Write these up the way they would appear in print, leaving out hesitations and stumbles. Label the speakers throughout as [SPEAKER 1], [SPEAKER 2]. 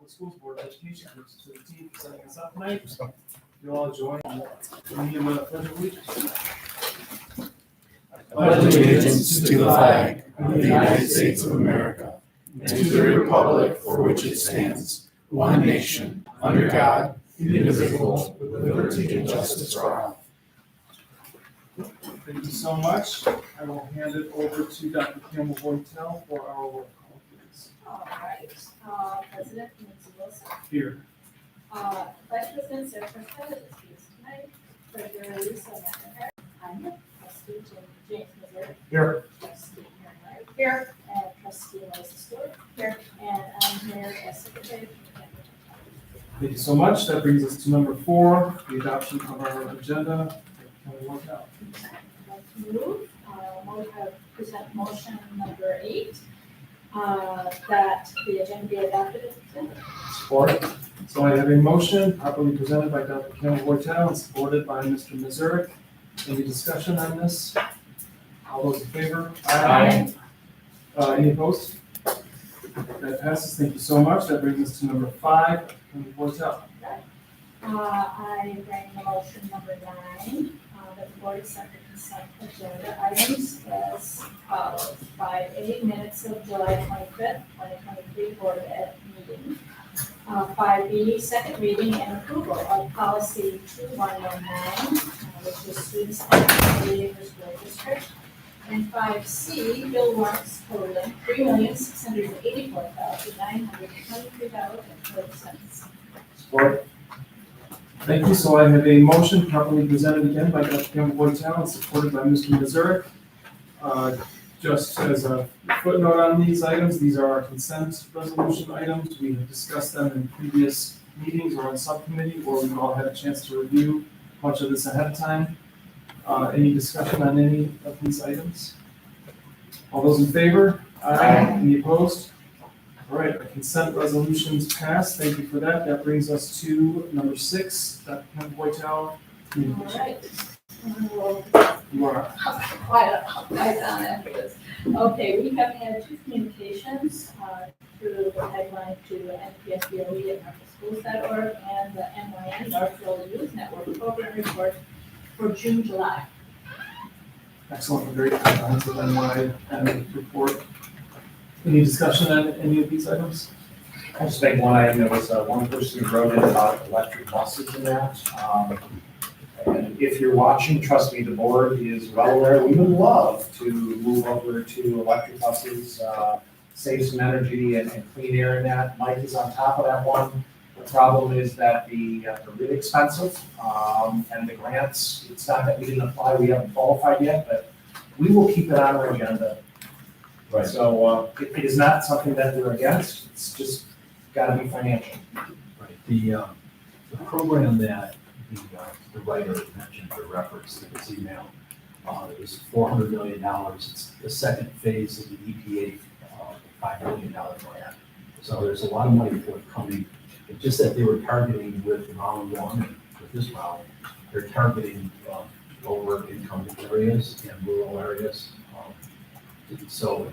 [SPEAKER 1] Public Schools Board of Education, which is to the team for setting us up tonight. You all join me in the Pledge of Allegiance.
[SPEAKER 2] Pledge allegiance to the flag of the United States of America and to the republic for which it stands, one nation, under God, indivisible, with liberty and justice for all.
[SPEAKER 1] Thank you so much. I will hand it over to Dr. Campbell Boytel for our roll call, please.
[SPEAKER 3] All right, President Nancy Wilson.
[SPEAKER 1] Here.
[SPEAKER 3] Vice President Sarah Prescott is excused tonight. Treasurer Lisa McIntyre. I'm Trustee James Missouri.
[SPEAKER 1] Here.
[SPEAKER 3] Trustee Mary Myers. Here. And Trustee Melissa Stewart. Here. And I'm here as Secretary.
[SPEAKER 1] Thank you so much. That brings us to number 4, the adoption of our agenda. Can we work out?
[SPEAKER 3] I'd like to move, present motion number 8, that the agenda be adopted as presented.
[SPEAKER 1] Support. So I have a motion properly presented by Dr. Campbell Boytel and supported by Mr. Missouri. Any discussion on this? All those in favor?
[SPEAKER 3] Aye.
[SPEAKER 1] Any opposed? That passes. Thank you so much. That brings us to number 5, Dr. Campbell Boytel.
[SPEAKER 3] I bring the motion number 9, that the board accept the consent agenda items as follows. 5A, minutes of July 25th, 2023 Board of Ed meeting. 5B, second reading and approval of policy 2119, which is students and behavior school district. And 5C, bill warrants totaling $3,684,923.40.
[SPEAKER 1] Support. Thank you. So I have a motion properly presented again by Dr. Campbell Boytel and supported by Mr. Missouri. Just as a footnote on these items, these are our consent resolution items. We have discussed them in previous meetings or in subcommittee, or we've all had a chance to review much of this ahead of time. Any discussion on any of these items? All those in favor? Aye. Any opposed? All right, the consent resolutions passed. Thank you for that. That brings us to number 6, Dr. Campbell Boytel.
[SPEAKER 3] All right.
[SPEAKER 1] You are.
[SPEAKER 3] Quiet on after this. Okay, we have had 2 communications through the headline to npsboe@northvilleschools.org and the NYN Northville Youth Network Program Report for June, July.
[SPEAKER 1] Excellent, very comprehensive NY report. Any discussion on any of these items?
[SPEAKER 4] I'll just make one item. There was one person who wrote in about electric buses and that. And if you're watching, trust me, the board is well aware. We would love to move over to electric buses, save some energy and clean air in that. Mike is on top of that one. The problem is that they're really expensive, and the grants, it's not that we didn't apply, we haven't qualified yet, but we will keep it on our agenda.
[SPEAKER 2] Right.
[SPEAKER 4] So it is not something that we're against, it's just gotta be financial.
[SPEAKER 2] Right. The program that the writer mentioned or referenced in his email is $400 million. It's the second phase of the EPA $5 million grant. So there's a lot of money forthcoming. It's just that they were targeting with round 1 and with this round, they're targeting lower income areas and rural areas. So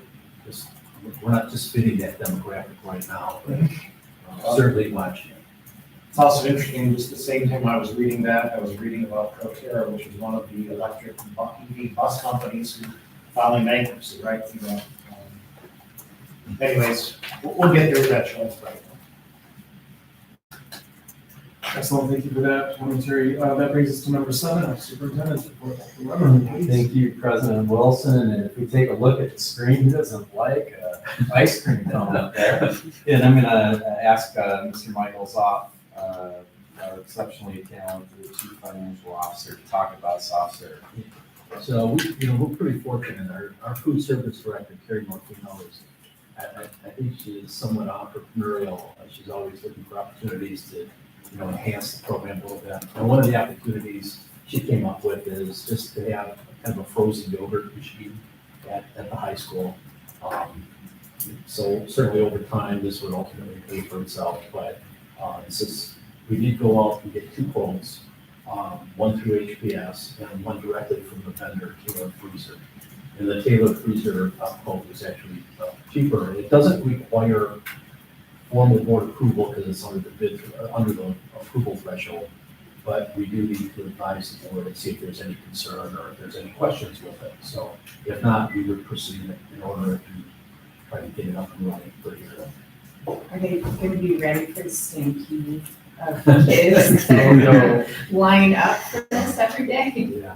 [SPEAKER 2] we're not just fitting that demographic right now, but certainly much.
[SPEAKER 4] It's also interesting, just the same time I was reading that, I was reading about Proterra, which is one of the electric EV bus companies who filing bankruptcy, right? Anyways, we'll get there eventually.
[SPEAKER 1] Excellent, thank you for that commentary. That brings us to number 7, our superintendent's report.
[SPEAKER 5] Thank you, President Wilson. And if we take a look at the screen, who doesn't like ice cream cone up there? And I'm gonna ask Mr. Michael Zoff, our exceptionally talented Chief Financial Officer, to talk about soft serve. So we're pretty fortunate. Our food service director, Carrie Martino, I think she is somewhat entrepreneurial. She's always looking for opportunities to enhance the program a little bit. And one of the opportunities she came up with is just to have kind of a frozen yogurt machine at the high school. So certainly over time, this would ultimately pay for itself, but we did go out and get 2 quotes, one through HPS and one directly from the vendor, Taylor Freezer. And the Taylor Freezer quote was actually cheaper. It doesn't require
[SPEAKER 2] formal board approval because it's under the bid, under the approval threshold. But we do need to advise the board and see if there's any concern or if there's any questions with it. So if not, we would proceed in order to try to get it up and running for a year.
[SPEAKER 6] Are they going to be ready for the stampede of kids that
[SPEAKER 5] no.
[SPEAKER 6] line up for this every day?
[SPEAKER 2] Yeah.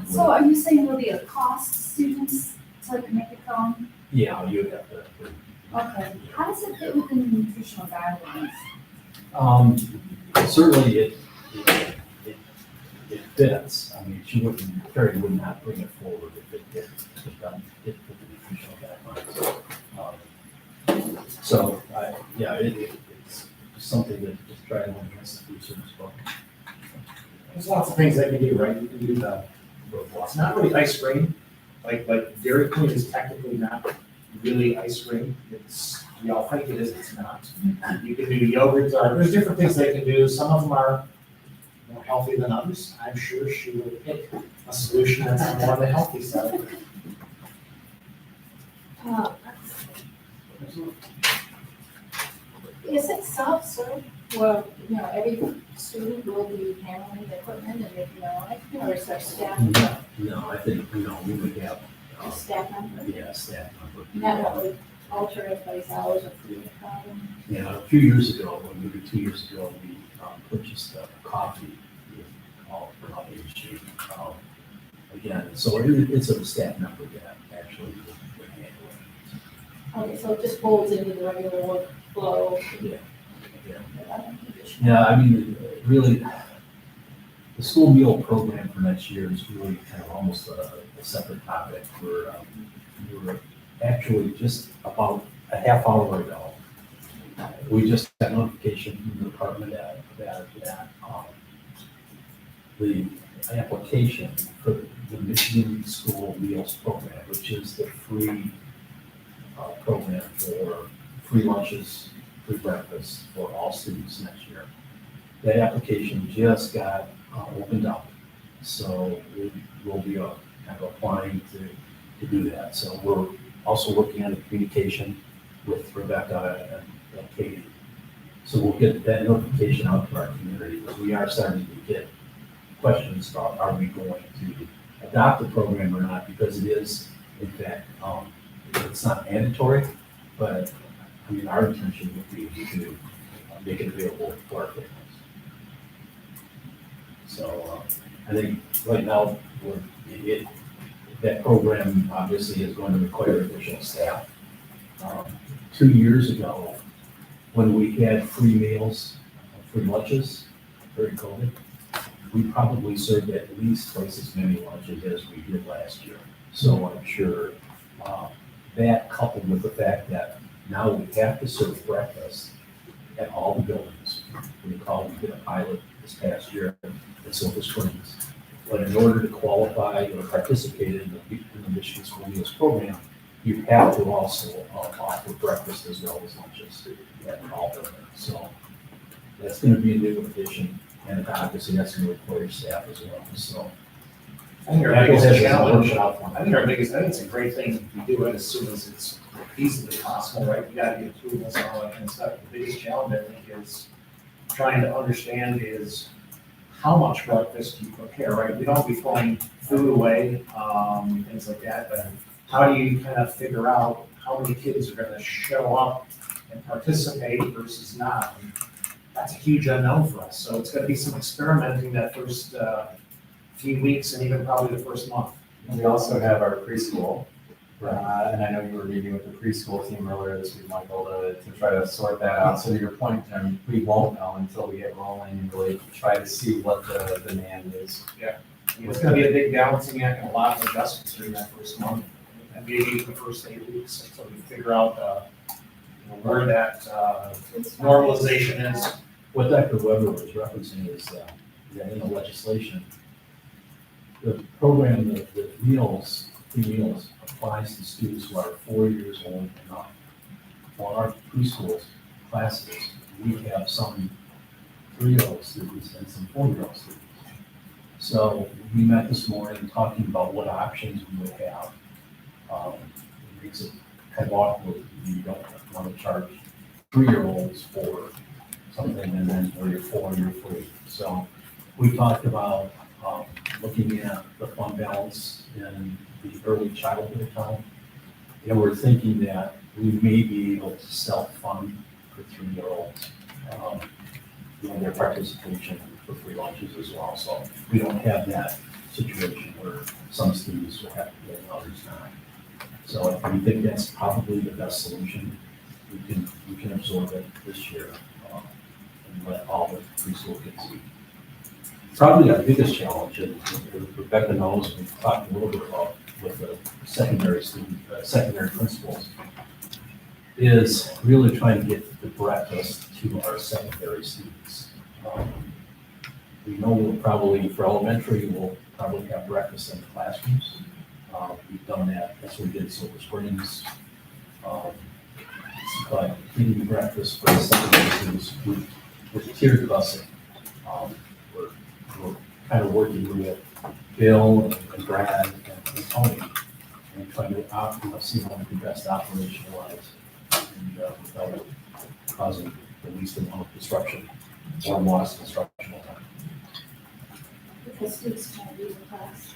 [SPEAKER 3] So are you saying there'll be a cost to students so they can make it come?
[SPEAKER 2] Yeah, you would have to.
[SPEAKER 3] Okay, how does it fit within the nutritional guidelines?
[SPEAKER 2] Certainly it fits. I mean, Terry would not bring it forward if it didn't, it fit the nutritional guidelines. So, it's something that just try to enhance the food service program.
[SPEAKER 4] There's lots of things that you can do, right? You can do it's not really ice cream, like Dairy Queen is technically not really ice cream. We all think it is, it's not. You can do yogurt, there's different things they can do. Some of them are more healthy than others. I'm sure she will pick a solution that's on more on the healthy side.
[SPEAKER 3] Is it self-serve? Well, every student will be handling the equipment and making their own, or is there staff?
[SPEAKER 2] No, I think, we would have,
[SPEAKER 3] Staff member?
[SPEAKER 2] staff member.
[SPEAKER 3] And that would alter everybody's hours of food problem.
[SPEAKER 2] Yeah, a few years ago, maybe 2 years ago, we purchased a coffee called for HG. Again, so it's a staff member that actually would handle it.
[SPEAKER 3] Okay, so it just folds into the regular workflow.
[SPEAKER 2] Yeah. Yeah, I mean, really, the school meal program for next year is really kind of almost a separate topic. We're actually just about a half hour ago, we just got notification from the department that the application for the Michigan School Meals Program, which is the free program for free lunches, free breakfast for all students next year. That application just got opened up, so we will be kind of applying to do that. So we're also working on the communication with Rebecca and Katie. So we'll get that notification out to our community, because we are starting to get questions about, are we going to adopt the program or not, because it is, in fact, it's not mandatory, but I mean, our intention would be to make it available for our families. So I think right now, that program obviously is going to require additional staff. 2 years ago, when we had free meals, free lunches during COVID, we probably served at least twice as many lunches as we did last year. So I'm sure that, coupled with the fact that now we have to serve breakfast at all the buildings. We did a pilot this past year at Silver Springs. But in order to qualify or participate in the Michigan School Meals Program, you have to also offer breakfast as well as lunches at all buildings. So that's going to be a new addition, and obviously that's going to require staff as well. So
[SPEAKER 4] I think our
[SPEAKER 2] that
[SPEAKER 4] biggest
[SPEAKER 2] goes as a
[SPEAKER 4] challenge,
[SPEAKER 2] workshop for
[SPEAKER 4] I think it's a great thing to do it as soon as it's easily possible, right? You gotta get approvals and all that kind of stuff. The biggest challenge, I think, is trying to understand is how much breakfast you prepare, right? We don't be throwing food away, things like that, but how do you kind of figure out how many kids are gonna show up and participate versus not? And that's a huge unknown for us. So it's gonna be some experimenting that first few weeks and even probably the first month.
[SPEAKER 5] We also have our preschool, and I know you were meeting with the preschool team earlier this week, Michael, to try to sort that out. So to your point, Jim, we won't know until we get rolling and really try to see what the demand is.
[SPEAKER 4] It's gonna be a big balancing act and a lot of adjustments during that first month, and maybe the first 8 weeks, until we figure out where that normalization is.
[SPEAKER 2] what Dr. Weber was referencing is that in the legislation, the program, the meals, free meals, applies to students who are 4 years old and up. For our preschool classes, we have some 3-year-old students and some 4-year-old students. So we met this morning talking about what options we would have. It makes it kind of awkward, you don't want to charge 3-year-olds for something, and then where you're 4, you're free. So we talked about looking at the fund balance in the early childhood account. And we're thinking that we may be able to self-fund for 3-year-olds, their participation for free lunches as well. So we don't have that situation where some students will have to pay and others not. So we think that's probably the best solution. We can absorb it this year and let all the preschool kids eat. Probably our biggest challenge, and Rebecca knows, we've talked a little bit about with the secondary principals, is really trying to get the breakfast to our secondary students. We know we'll probably, for elementary, we'll probably have breakfast in the classrooms. We've done that, that's what we did in Silver Springs. But eating breakfast for the secondary students with tiered busing. We're kind of working with Bill and Brad and Tony and trying to see how we can best operationalize and without causing the least amount of disruption or lost instructional time.
[SPEAKER 3] Because students can't leave the class.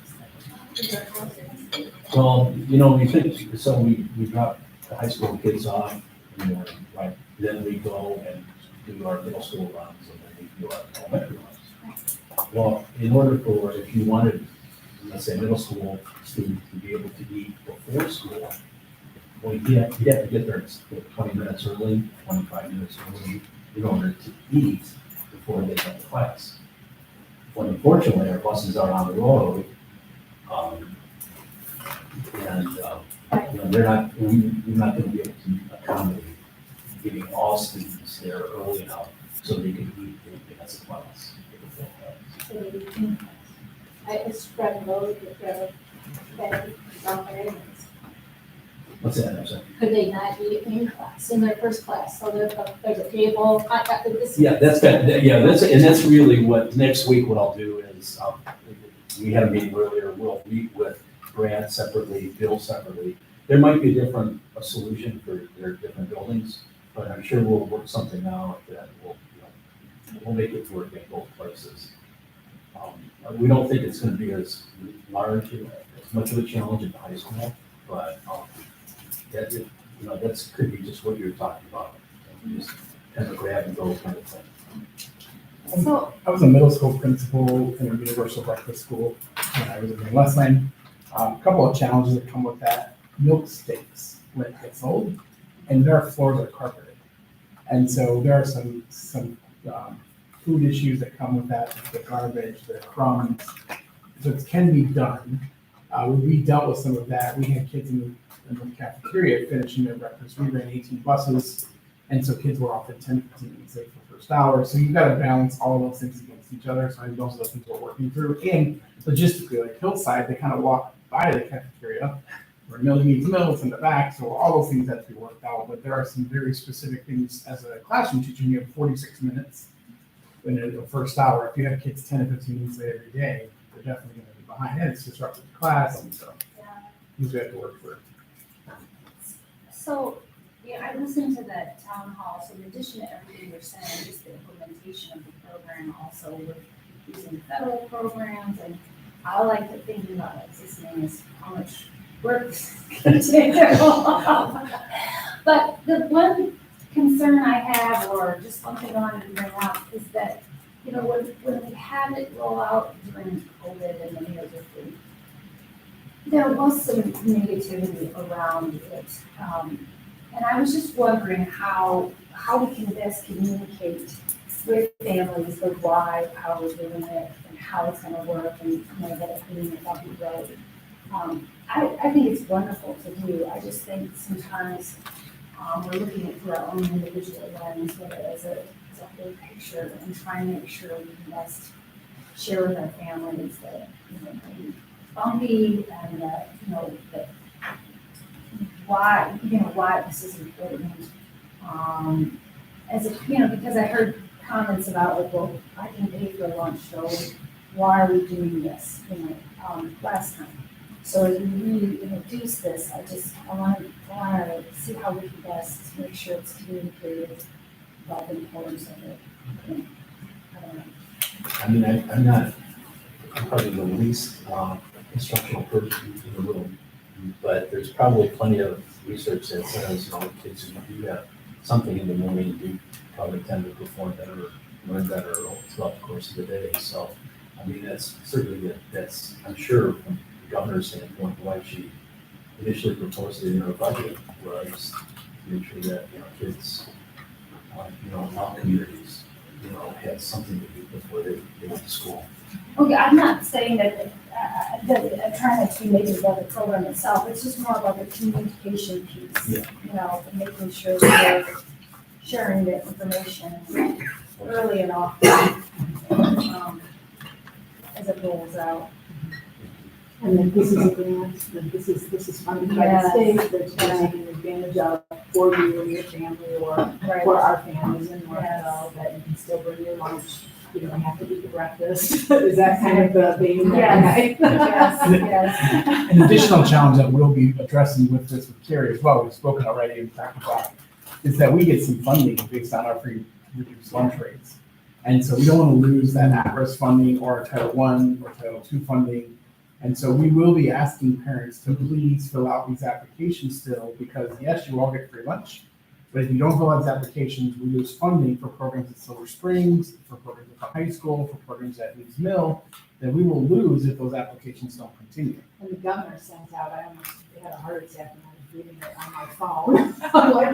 [SPEAKER 2] Well, we think, so we drop the high school kids off in the morning, right? Then we go and do our middle school runs, and then we do our elementary runs. Well, in order for, if you wanted, let's say, middle school students to be able to eat before school, well, you have to get there 20 minutes early, 25 minutes early, in order to eat before they get to class. Well, unfortunately, our buses are on the road, and we're not going to be able to accommodate getting all students there early enough so they can eat anything as a class.
[SPEAKER 3] I spread load with their bed,
[SPEAKER 2] What's that, I'm sorry?
[SPEAKER 3] could they not eat in class, in their first class? So there's a table,
[SPEAKER 2] Yeah, that's really what, next week what I'll do is, we had a meeting earlier, we'll meet with Brad separately, Bill separately. There might be a solution for their different buildings, but I'm sure we'll work something out that we'll make it work in both places. We don't think it's gonna be as large, as much of a challenge at the high school, but, that's could be just what you're talking about. Just kind of grab and go kind of thing.
[SPEAKER 3] So,
[SPEAKER 7] I was a middle school principal in a universal breakfast school when I was in Westland. A couple of challenges that come with that. Milk steaks when it gets old, and their floors are carpeted. And so there are some food issues that come with that, like the garbage, the crumbs. So it can be done. We dealt with some of that. We had kids in the cafeteria finishing their breakfast. We ran 18 buses, and so kids were often 10, 15 minutes late for first hour. So you've got to balance all those things against each other. So I think those are the things we're working through. And logistically, like Hillside, they kind of walk by the cafeteria where Millie needs milk in the back. So all those things have to be worked out. But there are some very specific things as a classroom teacher. You have 46 minutes in the first hour. If you have kids 10 to 15 minutes late every day, they're definitely going to be behind. And it's disruptive to class. And so things we have to work through.
[SPEAKER 8] So, I listened to that town hall, so in addition to everything you're saying, just the implementation of the program also with using federal programs, and I like to think about existing is how much work is going to take. But the one concern I have, or just something I wanted to bring up, is that, when we had it roll out during COVID and the meals are free, there was some negativity around it. And I was just wondering how we can best communicate with families of how we're doing it and how it's gonna work and, that it's being a bumpy road. I think it's wonderful to do. I just think sometimes, we're looking at through our own individual lens, but as a whole picture, and trying to make sure we can best share with our families that, maybe bumpy and that, that why this is important. Because I heard comments about like, well, I can pay for lunch, so why are we doing this, last time? So as we really introduce this, I want to see how we can best make sure it's communicated about the importance of it. I don't know.
[SPEAKER 2] I mean, I'm probably the least instructional person in the room, but there's probably plenty of research that says, you know, kids who do have something in the morning do probably tend to perform better, learn better throughout the course of the day. So, I mean, that's certainly, that's, I'm sure from the governor's standpoint, why she initially proposed it in her budget was to make sure that, you know, kids, you know, in all communities, you know, had something to do before they went to school.
[SPEAKER 8] Okay, I'm not saying that I'm trying not to be negative about the program itself, it's just more about the communication piece.
[SPEAKER 2] Yeah.
[SPEAKER 8] You know, and making sure that we're sharing the information early and often, as it rolls out.
[SPEAKER 9] And that this is a grant, that this is funded by the
[SPEAKER 8] Yes.
[SPEAKER 9] state, that you're taking advantage of for you and your family, or
[SPEAKER 8] Right.
[SPEAKER 9] for our families in Northville,
[SPEAKER 8] Yes.
[SPEAKER 9] that you can still bring your lunch, you don't have to eat the breakfast. Is that kind of the vein?
[SPEAKER 8] Yes, yes.
[SPEAKER 7] An additional challenge that we'll be addressing with this with Carrie as well, we've spoken already and talked about, is that we get some funding based on our free reduced lunch rates. And so we don't want to lose that at-risk funding or Title I or Title II funding. And so we will be asking parents to please fill out these applications still, because yes, you all get free lunch, but if you don't fill out these applications, we lose funding for programs at Silver Springs, for programs at the high school, for programs at Leeds Mill, then we will lose if those applications don't continue.
[SPEAKER 9] And the governor sent out, I almost had a heart attack when I was reading it on my phone. I'm like,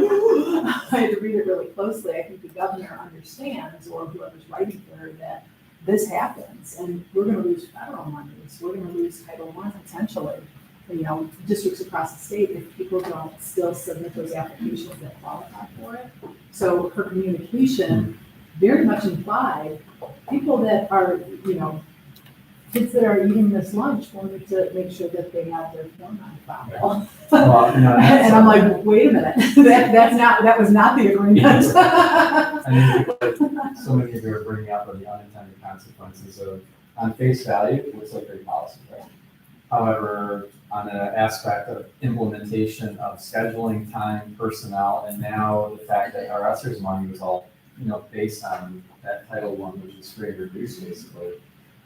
[SPEAKER 9] I had to read it really closely. I think the governor understands, or whoever's writing for her, that this happens, and we're gonna lose federal monies, we're gonna lose Title I potentially. You know, districts across the state, if people don't still submit those applications that qualify for it. So her communication very much implied, people that are, you know, kids that are eating this lunch wanted to make sure that they have their form on file.
[SPEAKER 5] Well, you know, that's-
[SPEAKER 9] And I'm like, wait a minute, that was not the agreement.
[SPEAKER 5] I mean, so many of you are bringing up the unintended consequences of, on face value, it looks like great policy, right? However, on an aspect of implementation of scheduling, time, personnel, and now the fact that our ESSER's money was all, you know, based on that Title I, which is free and reduced, basically.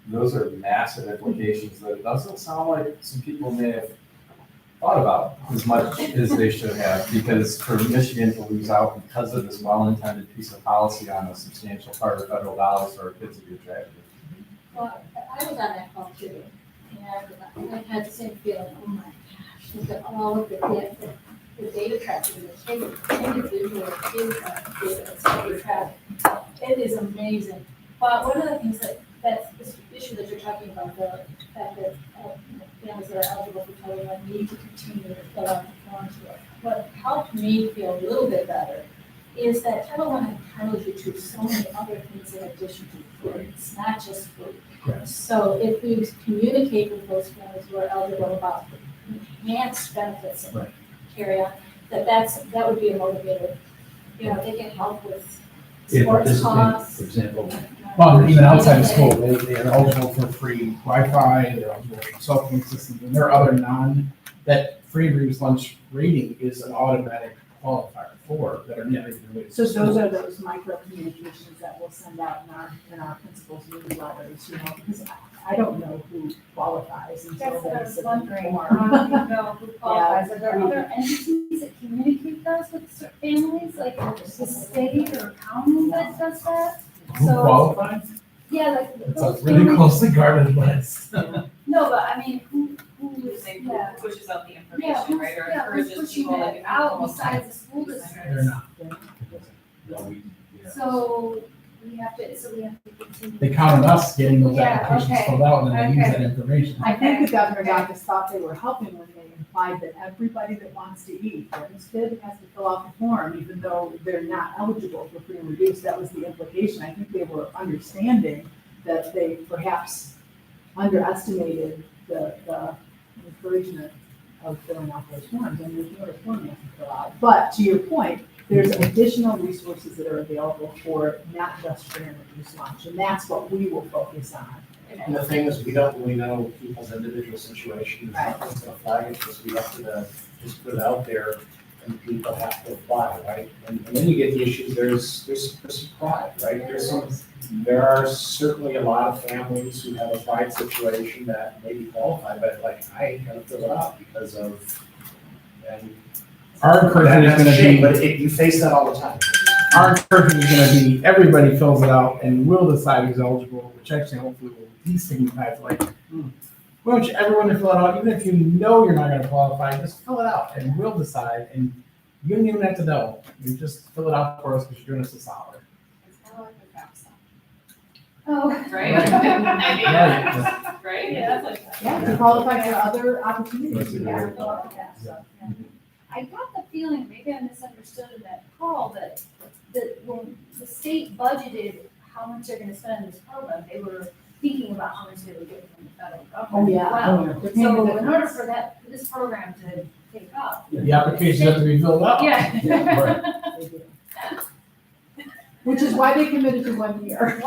[SPEAKER 5] Those are massive implications that it doesn't sound like some people may have thought about as much as they should have, because for Michigan to lose out because of this well-intended piece of policy on a substantial part of federal dollars for our kids would be a tragedy.
[SPEAKER 3] Well, I was on that call too, and I had the same feeling, oh my gosh, look at all of the data tracking, the individual data that's being tracked. It is amazing. But one of the things that this issue that you're talking about, the fact that families that are eligible for Title I need to continue to fill out the forms. What helped me feel a little bit better is that Title I entitles you to so many other things in addition to food. It's not just food.
[SPEAKER 7] Correct.
[SPEAKER 3] So if we communicate with those families who are eligible about enhanced benefits and
[SPEAKER 7] Right.
[SPEAKER 3] carry on, that would be a motivator. You know, they can help with
[SPEAKER 2] Yeah,
[SPEAKER 3] sports
[SPEAKER 2] participate,
[SPEAKER 3] costs.
[SPEAKER 2] for example.
[SPEAKER 7] Well, even outside of school, they are eligible for free Wi-Fi, they're eligible for cell phone systems, and there are other that free and reduced lunch rating is an automatic qualifier for that are not even related.
[SPEAKER 9] So
[SPEAKER 7] to
[SPEAKER 9] those
[SPEAKER 7] school.
[SPEAKER 9] are those micro communications that we'll send out in our principals newsletters, you know, because I don't know who qualifies until
[SPEAKER 8] That's what I
[SPEAKER 9] they
[SPEAKER 8] was
[SPEAKER 9] submit
[SPEAKER 8] wondering,
[SPEAKER 9] the
[SPEAKER 8] how
[SPEAKER 9] form.
[SPEAKER 8] do you know who qualifies? Are there other entities that communicate those with families, like the state or county that does that?
[SPEAKER 7] Who
[SPEAKER 8] So,
[SPEAKER 7] qualifies?
[SPEAKER 8] yeah, like
[SPEAKER 7] It's
[SPEAKER 8] those
[SPEAKER 7] a really
[SPEAKER 8] families,
[SPEAKER 7] closely guarded list.
[SPEAKER 8] no, but I mean, who is,
[SPEAKER 6] Saying
[SPEAKER 8] yeah.
[SPEAKER 6] who pushes out the
[SPEAKER 8] Yeah,
[SPEAKER 6] information,
[SPEAKER 8] who's,
[SPEAKER 6] right, or
[SPEAKER 8] yeah, who's
[SPEAKER 6] encourages
[SPEAKER 8] pushing
[SPEAKER 6] people
[SPEAKER 8] it
[SPEAKER 6] like.
[SPEAKER 8] out besides the school district?
[SPEAKER 7] They're not.
[SPEAKER 8] So we have to continue.
[SPEAKER 7] They count on us getting those
[SPEAKER 8] Yeah,
[SPEAKER 7] applications
[SPEAKER 8] okay,
[SPEAKER 7] filled out and then they use
[SPEAKER 8] okay.
[SPEAKER 7] that information.
[SPEAKER 9] I think the governor's office thought they were helping when they implied that everybody that wants to eat, Jordan's kid has to fill out the form, even though they're not eligible for free and reduced. That was the implication. I think they were understanding that they perhaps underestimated the encouragement of filling out those forms, and there's no form you have to fill out. But to your point, there's additional resources that are available for not just family use lunch, and that's what we will focus on.
[SPEAKER 4] And the thing is, we don't really know people's individual situations,
[SPEAKER 9] Right.
[SPEAKER 4] nothing's gonna flag it, because we have to just put it out there, and people have to apply, right? And then you get the issues, there's some pride, right? There are certainly a lot of families who have a pride situation that may be qualified, but like, I ain't gonna fill it out because of, and
[SPEAKER 7] Our encouragement is
[SPEAKER 4] that's a
[SPEAKER 7] gonna
[SPEAKER 4] shame,
[SPEAKER 7] be,
[SPEAKER 4] but you face that all the time.
[SPEAKER 7] our encouragement is gonna be, everybody fills it out and we'll decide who's eligible, which actually hopefully will destigmatize, like, why don't you, everyone to fill it out, even if you know you're not gonna qualify, just fill it out and we'll decide, and you don't even have to know, you just fill it out for us because you're doing us a solid.
[SPEAKER 8] It's kind of like the FAFSA.
[SPEAKER 3] Oh,
[SPEAKER 8] Right?
[SPEAKER 7] Right.
[SPEAKER 8] Right?
[SPEAKER 3] Yeah, that's like.
[SPEAKER 9] Yeah, to qualify for other opportunities.
[SPEAKER 5] That's a
[SPEAKER 9] we
[SPEAKER 5] great
[SPEAKER 9] have.
[SPEAKER 5] thought.
[SPEAKER 3] I got the feeling, maybe I misunderstood in that call, that when the state budgeted how much they're gonna spend on this program, they were thinking about how much they would get from the federal
[SPEAKER 9] Oh,
[SPEAKER 3] government
[SPEAKER 9] yeah.
[SPEAKER 3] as well.
[SPEAKER 9] Oh, yeah. They're paying
[SPEAKER 3] So
[SPEAKER 9] the
[SPEAKER 3] in order for this program to take off.
[SPEAKER 7] The applications have to be filled out.
[SPEAKER 3] Yeah.
[SPEAKER 9] They do. Which is why they committed to 1 year.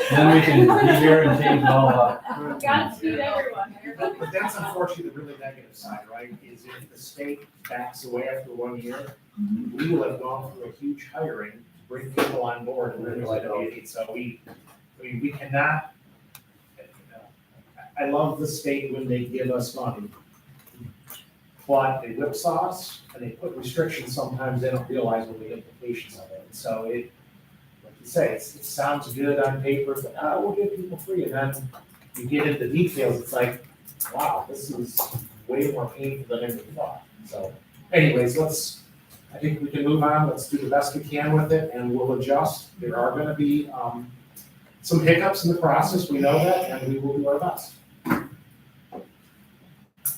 [SPEAKER 5] Then we can be here and change it all up.
[SPEAKER 3] Godspeed, everyone.
[SPEAKER 4] But that's unfortunately the really negative side, right, is if the state backs away after 1 year, we will have gone through a huge hiring to bring people on board, and then like, okay, so we cannot, I love the state when they give us money, but they whipsaw us, and they put restrictions, sometimes they don't realize what the implications of it, so it, like you say, it sounds good on paper, but, we'll give people free, and then you get into details, it's like, wow, this is way more painful than I thought. So anyways, I think we can move on, let's do the best we can with it, and we'll adjust. There are gonna be, some hiccups in the process, we know that, and we will do our best.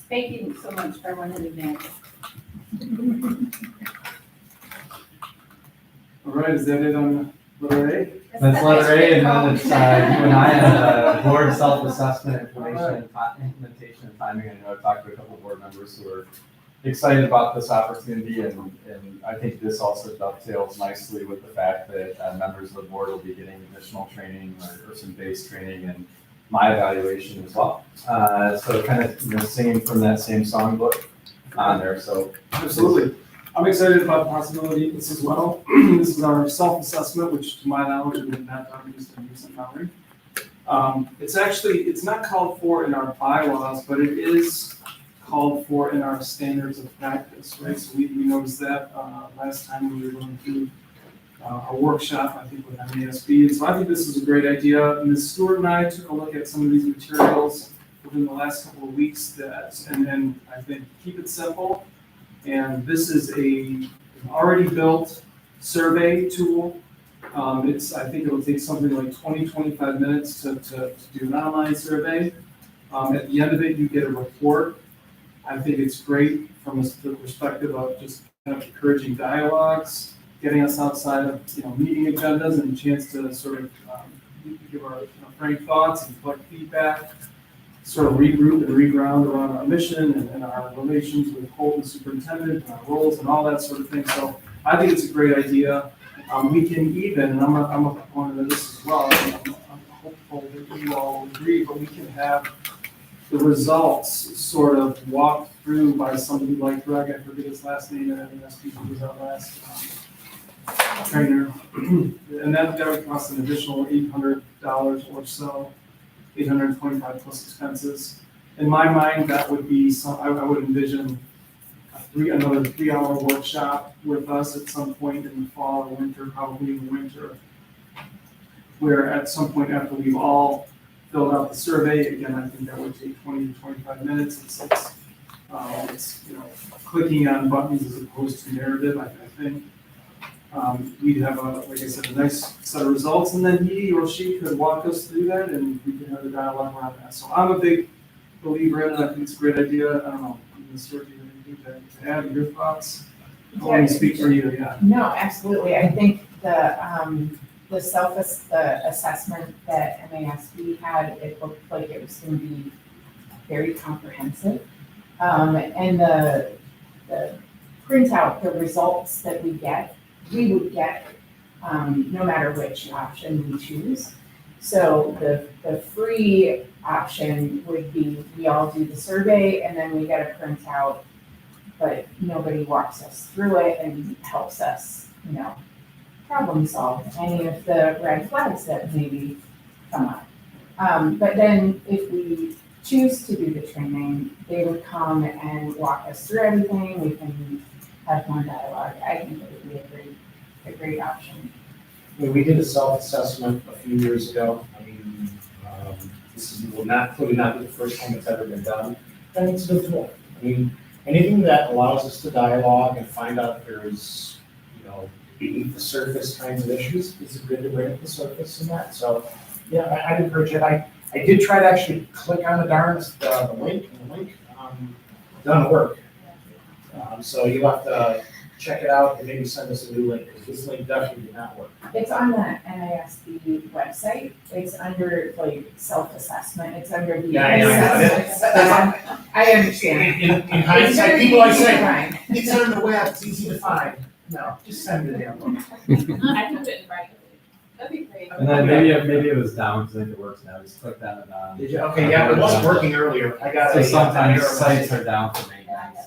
[SPEAKER 8] Thank you so much for everyone in advance.
[SPEAKER 1] All right, is that it on letter A?
[SPEAKER 5] That's letter A, and then it's, you and I have board self-assessment information and implementation and timing. I know I've talked to a couple of board members who are excited about this opportunity, and I think this also dovetails nicely with the fact that members of the board will be getting additional training or some base training and my evaluation as well. So kind of, singing from that same songbook on there, so.
[SPEAKER 1] Absolutely. I'm excited about the possibility of this as well. This is our self-assessment, which to my knowledge, we have not done in recent memory. It's not called for in our bylaws, but it is called for in our standards of practice, right? So we noticed that last time we were going through a workshop, I think with MASB. And so I think this is a great idea. Ms. Stewart and I took a look at some of these materials within the last couple of weeks and I think keep it simple. And this is an already built survey tool. I think it'll take something like 20-25 minutes to do an online survey. At the end of it, you get a report. I think it's great from the perspective of just kind of encouraging dialogues, getting us outside of meeting agendas and a chance to sort of give our frank thoughts and collect feedback, sort of regroup and reground around our mission and our relations with Colton superintendent and our roles and all that sort of thing. So I think it's a great idea. We can even, and I'm a proponent of this as well, and I'm hopeful that you all agree, but we can have the results sort of walked through by somebody like Greg, I forget his last name, and MSP who was our last trainer. And that would cost an additional $800 or so, $825 plus expenses. In my mind, that would be I would envision another 3-hour workshop with us at some point in the fall or winter, probably in the winter, where at some point after we've all filled out the survey, again, I think that would take 20 to 25 minutes. It's clicking on buttons as opposed to narrative, I think. We'd have like I said, a nice set of results, and then he or she could walk us through that, and we can have a dialogue around that. So I'm a big believer in it. I think it's a great idea. I don't know, Ms. Stewart, do you have anything to add your thoughts? I want to speak for you, yeah.
[SPEAKER 6] No, absolutely. I think the assessment that MASB had, it looked like it was going to be very comprehensive. And the print out the results that we would get, no matter which option we choose. So the free option would be, we all do the survey and then we get a printout, but nobody walks us through it and helps us, problem solve any of the red flags that maybe come up. But then if we choose to do the training, they would come and walk us through everything. We can have more dialogue. I think it would be a great option.
[SPEAKER 4] When we did a self-assessment a few years ago, this is probably not the first time it's ever been done, I think it's a good tool. Anything that allows us to dialogue and find out if there's, beneath the surface kinds of issues, is good to bring up the surface and that. So, yeah, I'd encourage it. I did try to actually click on the link, and the link doesn't work. So you'll have to check it out and maybe send us a new link, because this link definitely did not work.
[SPEAKER 6] It's on the NISB website. It's under self-assessment. It's under the assessment. I understand.
[SPEAKER 4] In hindsight, people I say,
[SPEAKER 6] Right.
[SPEAKER 4] it's on the web, it's easy to find. No, just send it in.
[SPEAKER 3] I can do it right. That'd be great.
[SPEAKER 5] And then maybe it was down, because I think it works now, just click that and on.
[SPEAKER 4] Did you? Okay, yeah, it wasn't working earlier. I got
[SPEAKER 5] So
[SPEAKER 4] a
[SPEAKER 5] sometimes
[SPEAKER 4] error
[SPEAKER 5] sites
[SPEAKER 4] message.
[SPEAKER 5] are down for maintenance.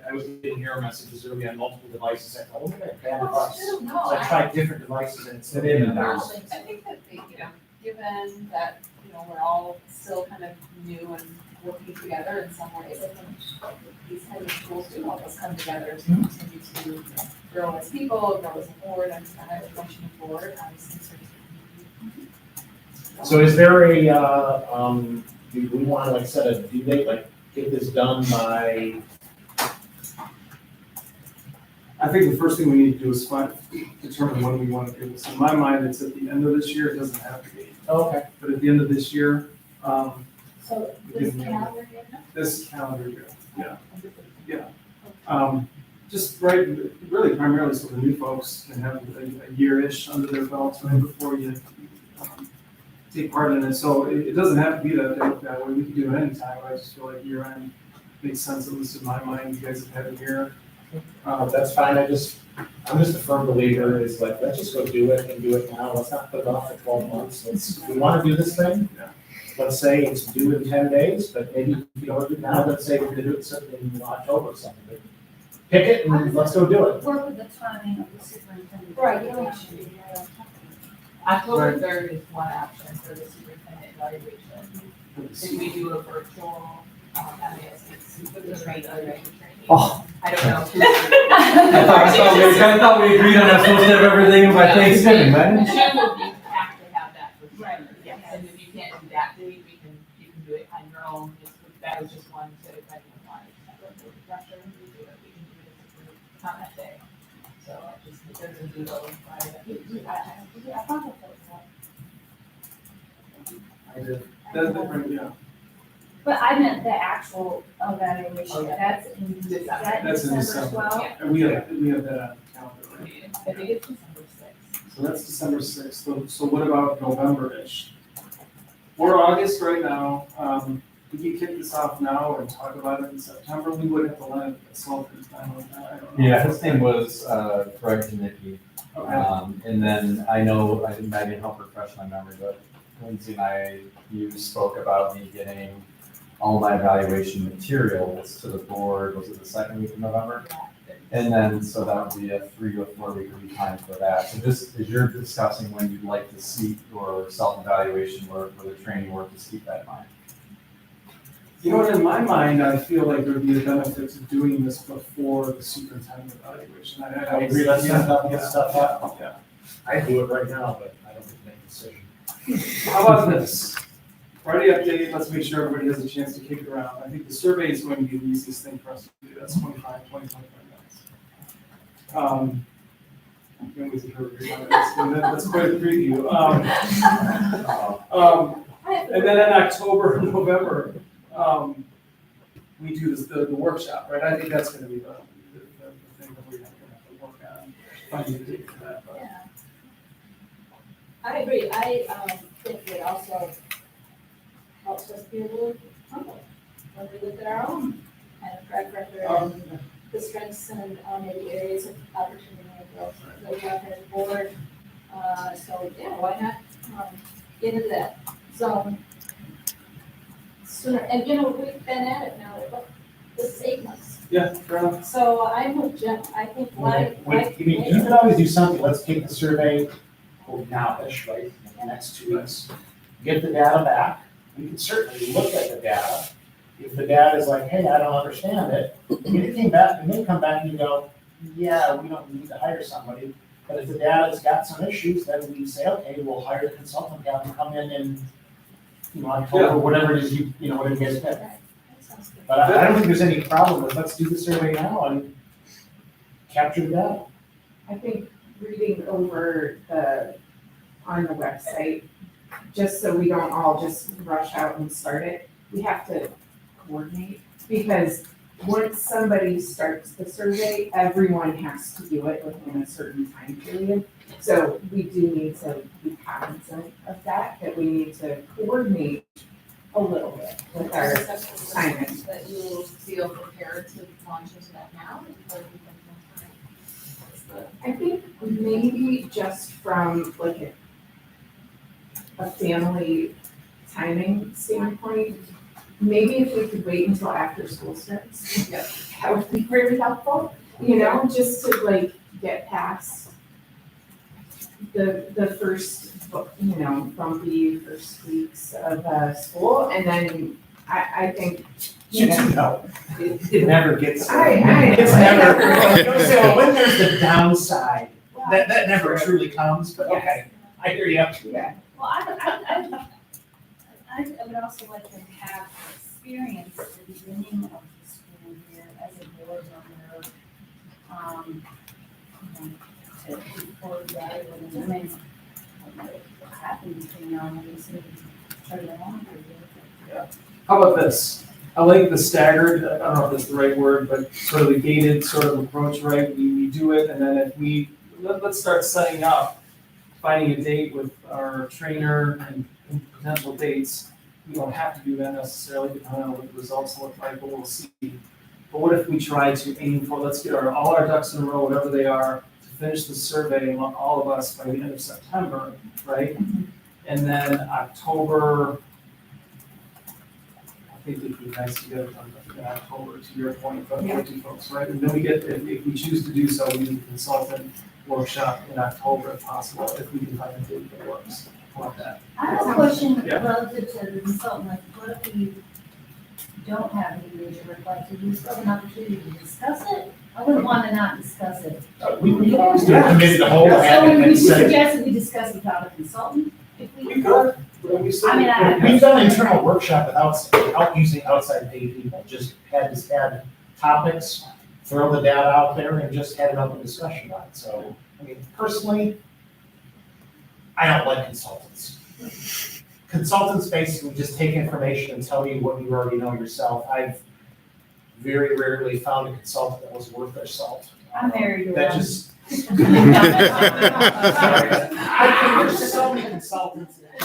[SPEAKER 4] I was getting error messages early on multiple devices. I thought, oh, bad
[SPEAKER 3] Oh,
[SPEAKER 4] device.
[SPEAKER 3] shoot, no,
[SPEAKER 4] So I tried different devices and it's.
[SPEAKER 5] It is in there.
[SPEAKER 3] I think that, given that, we're all still kind of new and working together in some ways, I think these kind of tools do help us come together to continue to grow as people, grow as a board, and kind of functioning board, obviously.
[SPEAKER 4] So is there a, do we want to like set a due date, like get this done by?
[SPEAKER 1] I think the first thing we need to do is determine when we want to do this. In my mind, it's at the end of this year, it doesn't have to be,
[SPEAKER 4] Okay.
[SPEAKER 1] but at the end of this year,
[SPEAKER 3] So this calendar year?
[SPEAKER 1] this calendar year, just really primarily so the new folks can have a year-ish under their belts, right, before you take part in it. So it doesn't have to be that way. We can do it anytime. I just feel like year-end makes sense, at least in my mind. You guys have had a year.
[SPEAKER 4] That's fine. I'm just a firm believer is like, let's just go do it and do it now. Let's not put it off for 12 months. We want to do this thing.
[SPEAKER 1] Yeah.
[SPEAKER 4] Let's say it's due in 10 days, but maybe if you don't do it now, let's say we're going to do it in October or something. Pick it and let's go do it.
[SPEAKER 8] Work with the timing of the superintendent.
[SPEAKER 3] Right, you don't have to be.
[SPEAKER 9] October 3rd is one option for the superintendent evaluation. If we do a virtual, training.
[SPEAKER 5] Oh.
[SPEAKER 9] I don't know.
[SPEAKER 5] I thought we agreed on I'm supposed to have everything by Thanksgiving, right?
[SPEAKER 9] June would be, have to have that for sure.
[SPEAKER 3] Yes.
[SPEAKER 9] And if you can't do that date, you can do it on your own. That was just one to, if anyone wanted to have a little pressure, we do it, we can do it as a group on that day. So it just, it doesn't do those
[SPEAKER 3] I thought that was
[SPEAKER 1] I did. Yeah.
[SPEAKER 8] But I meant the actual evaluation,
[SPEAKER 9] Okay.
[SPEAKER 8] that's in, is that
[SPEAKER 1] That's in
[SPEAKER 8] December
[SPEAKER 1] December.
[SPEAKER 8] 12th?
[SPEAKER 1] And we have that on the calendar, right?
[SPEAKER 9] I think it's December 6th.
[SPEAKER 1] So that's December 6th. So what about November-ish? We're August right now. We can kick this off now and talk about it in September. We would have to let it slow things down like that. I don't know.
[SPEAKER 5] Yeah, his name was Greg Janicki.
[SPEAKER 1] Okay.
[SPEAKER 5] And then I know, I think Megan helped refresh my memory, but Lindsay and you spoke about me getting all my evaluation materials to the board, was it the second week of November? And then, so that would be a 3 to 4 week lead time for that. So just as you're discussing when you'd like to seek your self-evaluation work or the training work, just keep that in mind.
[SPEAKER 1] You know what, in my mind, I feel like there'd be a benefit to doing this before the superintendent evaluation. I
[SPEAKER 4] agree, let's not
[SPEAKER 1] Yeah,
[SPEAKER 4] get stuff up.
[SPEAKER 1] Yeah.
[SPEAKER 4] I do it right now, but I don't make a decision.
[SPEAKER 1] How about this? Friday update, let's make sure everybody has a chance to kick it around. I think the survey is going to be the easiest thing for us to do. That's 25 minutes. Can't wait to hear what your comments. That's quite a preview. And then in October, November, we do the workshop, right? I think that's gonna be the thing that we're gonna have to work on, finding a date for that, but.
[SPEAKER 3] Yeah. I agree. I think it also helps us be a little humble when we look at our own kind of track record and the strengths and maybe areas of opportunity and growth that we have as a board. So, yeah, why not get into that zone sooner? And, we've been at it now, but this is 8 months.
[SPEAKER 1] Yeah, fair enough.
[SPEAKER 3] So I'm with Jim, I think why.
[SPEAKER 4] You could always do something, let's take the survey, now-ish, right, in the next 2 weeks. Get the data back, we can certainly look at the data. If the data is like, hey, I don't understand it, it may come back and you go, yeah, we don't need to hire somebody. But if the data's got some issues, then we say, okay, we'll hire a consultant to have them come in, October, whatever it is whatever you guys pick.
[SPEAKER 3] That sounds good.
[SPEAKER 4] But I don't think there's any problem with, let's do the survey now and capture the data.
[SPEAKER 6] I think reading over on the website, just so we don't all just rush out and start it, we have to coordinate, because once somebody starts the survey, everyone has to do it within a certain time period. So we do need to be cognizant of that we need to coordinate a little bit with our timing.
[SPEAKER 10] That you feel prepared to launch into that now, or do you think more time? What's the-
[SPEAKER 6] I think maybe just from like a family timing standpoint, maybe if we could wait until after school starts, that would be really helpful, just to like get past the first, bumpy first weeks of school, and then I think,
[SPEAKER 4] No, it never gets.
[SPEAKER 6] I
[SPEAKER 4] It's
[SPEAKER 6] know.
[SPEAKER 4] never, so when there's the downside, that never truly comes, but okay, I hear you.
[SPEAKER 6] Yeah.
[SPEAKER 8] Well, I would also like to have experience at the beginning of the school year as a board member, before we graduate, and I mean, what happens between now and then, so try to along for you.
[SPEAKER 1] How about this? I like the staggered, I don't know if that's the right word, but sort of the gated sort of approach, right? We do it, and then if let's start setting up, finding a date with our trainer and potential dates. We don't have to do that necessarily, depending on what the results look like, but we'll see. But what if we try to aim for, let's get all our ducks in a row, whatever they are, to finish the survey among all of us by the end of September, right? And then October, I think it'd be nice to get it done in October, to your point, but for you folks, right? And then we get, if we choose to do so, we do the consultant workshop in October if possible, if we can find a date that works. I want that.
[SPEAKER 8] I have a question
[SPEAKER 1] Yeah.
[SPEAKER 8] relative to the consultant, like, what if we don't have any major requests, do we still have an opportunity to discuss it? I wouldn't want to not discuss it.
[SPEAKER 4] We can always do a committee to hold
[SPEAKER 8] So
[SPEAKER 4] and
[SPEAKER 8] would you
[SPEAKER 4] say,
[SPEAKER 8] suggest that we discuss without a consultant? If
[SPEAKER 1] We could, but we still.
[SPEAKER 8] I mean,
[SPEAKER 4] we've done internal workshop without using outside paid people, just had topics, throw the data out there and just had an open discussion on it. So, I mean, personally, I don't like consultants. Consultants basically just take information and tell you what you already know yourself. I've very rarely found a consultant that was worth their salt.
[SPEAKER 8] I'm married to
[SPEAKER 4] That
[SPEAKER 8] one.
[SPEAKER 4] just. There's so many consultants, and it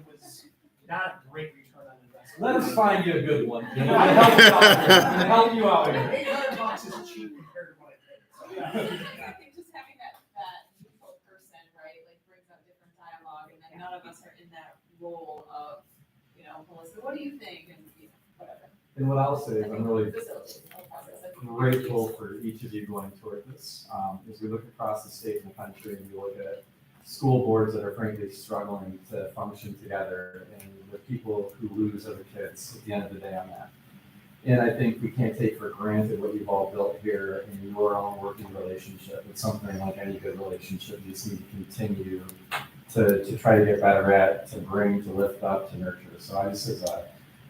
[SPEAKER 4] was not a great return on investment.
[SPEAKER 5] Let us find you a good one. Help you out here.
[SPEAKER 4] $800 is cheap compared to what I paid.
[SPEAKER 10] I think just having that neutral person, right, like brings up different dialogue, and then none of us are in that role of, Melissa, what do you think, and whatever.
[SPEAKER 5] And what I'll say is I'm really
[SPEAKER 10] Facilitate the whole process. I think
[SPEAKER 5] grateful for each of you going toward this. As we look across the state and the country, and we look at school boards that are frankly struggling to function together, and the people who lose other kids at the end of the day on that. And I think we can't take for granted what you've all built here in your own working relationship. It's something like any good relationship, you just need to continue to try to get better at, to bring, to lift up, to nurture. So I just,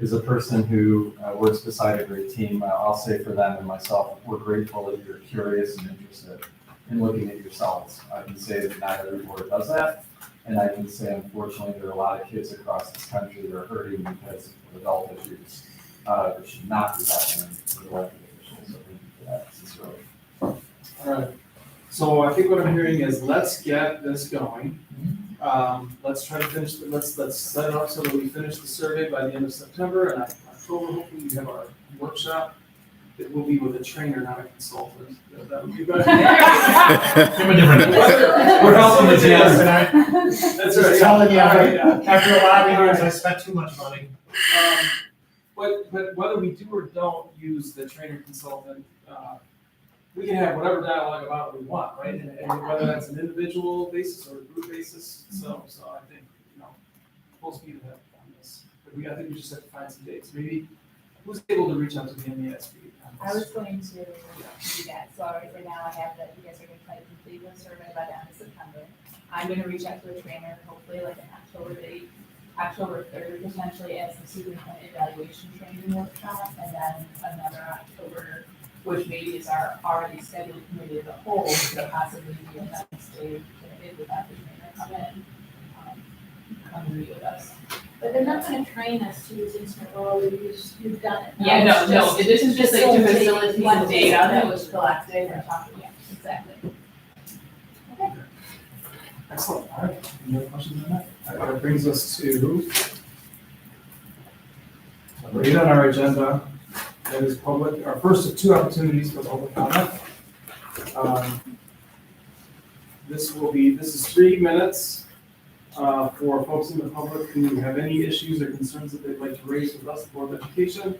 [SPEAKER 5] as a person who works beside a great team, I'll say for them and myself, we're grateful that you're curious and interested in looking at yourselves. I can say that not every board does that. And I can say, unfortunately, there are a lot of kids across this country that are hurting because of adult issues. That should not be happening to the elected officials. So thank you for that sincerely.
[SPEAKER 1] All right. So I think what I'm hearing is let's get this going. Let's try to finish, let's set it up so that we finish the survey by the end of September, and October, hopefully we have our workshop. it will be with a trainer, not a consultant. That would be better.
[SPEAKER 2] From a different.
[SPEAKER 1] We're helping the chance. That's right.
[SPEAKER 4] Just telling you,
[SPEAKER 1] All right, yeah.
[SPEAKER 4] after a lot of years, I spent too much money.
[SPEAKER 1] But whether we do or don't use the trainer consultant, we can have whatever dialogue about it we want, right? And whether that's an individual basis or a group basis, so I think, full speed ahead on this. But I think we just have to find some dates. Maybe, who's able to reach out to the MESB on
[SPEAKER 6] I
[SPEAKER 1] this?
[SPEAKER 6] was going to do that, so right now I have that, you guys are gonna try to complete the survey by the end of September. I'm gonna reach out to a trainer, hopefully like an October date, October 3rd potentially as the superintendent evaluation training workshop, and then another October, which maybe is our already scheduled committee of the whole, so possibly be a next day, if without the trainer come in, come meet with us.
[SPEAKER 3] But they're not gonna train us to use instant roll, you've done it.
[SPEAKER 6] Yeah, no,
[SPEAKER 3] It's
[SPEAKER 6] no,
[SPEAKER 3] just-
[SPEAKER 6] this is just like to
[SPEAKER 3] facilitate
[SPEAKER 6] facilitate the
[SPEAKER 3] one
[SPEAKER 6] data that was
[SPEAKER 3] day.
[SPEAKER 6] collected and talking, yeah, exactly.
[SPEAKER 1] Excellent, all right. Any other questions on that? All right, that brings us to number 8 on our agenda. That is public, our first of 2 opportunities for public comment. This is 3 minutes for folks in the public who have any issues or concerns that they'd like to raise with us, the Board of Education.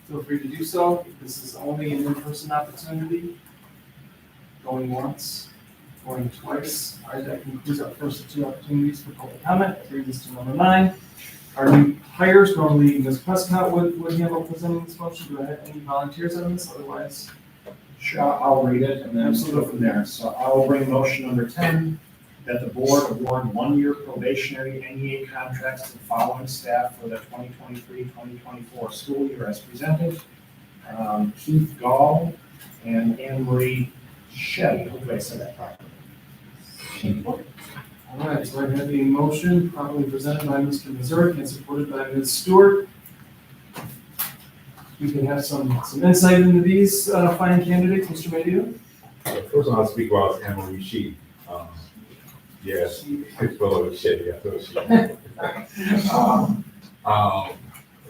[SPEAKER 1] Feel free to do so. This is only an in-person opportunity. Going once, going twice. All right, that concludes our first of 2 opportunities for public comment. That brings us to number 9. Our new hires, normally Ms. Prescott would handle presenting this motion. Do I have any volunteers on this? Otherwise,
[SPEAKER 4] Sure, I'll read it and then we'll go from there. So I will bring motion number 10, that the board award 1-year probationary NEA contracts to the following staff for the 2023-2024 school year as presented. Keith Gall and Anne Marie Shetty. Hopefully I said that properly.
[SPEAKER 1] all right, so I have a motion properly presented by Mr. Mazurek and supported by Ms. Stewart. We can have some insight into these fine candidates, Mr. Mayhew.
[SPEAKER 11] First, I'll speak about Anne Marie Sheet. Yes, it's below the shade, I thought she.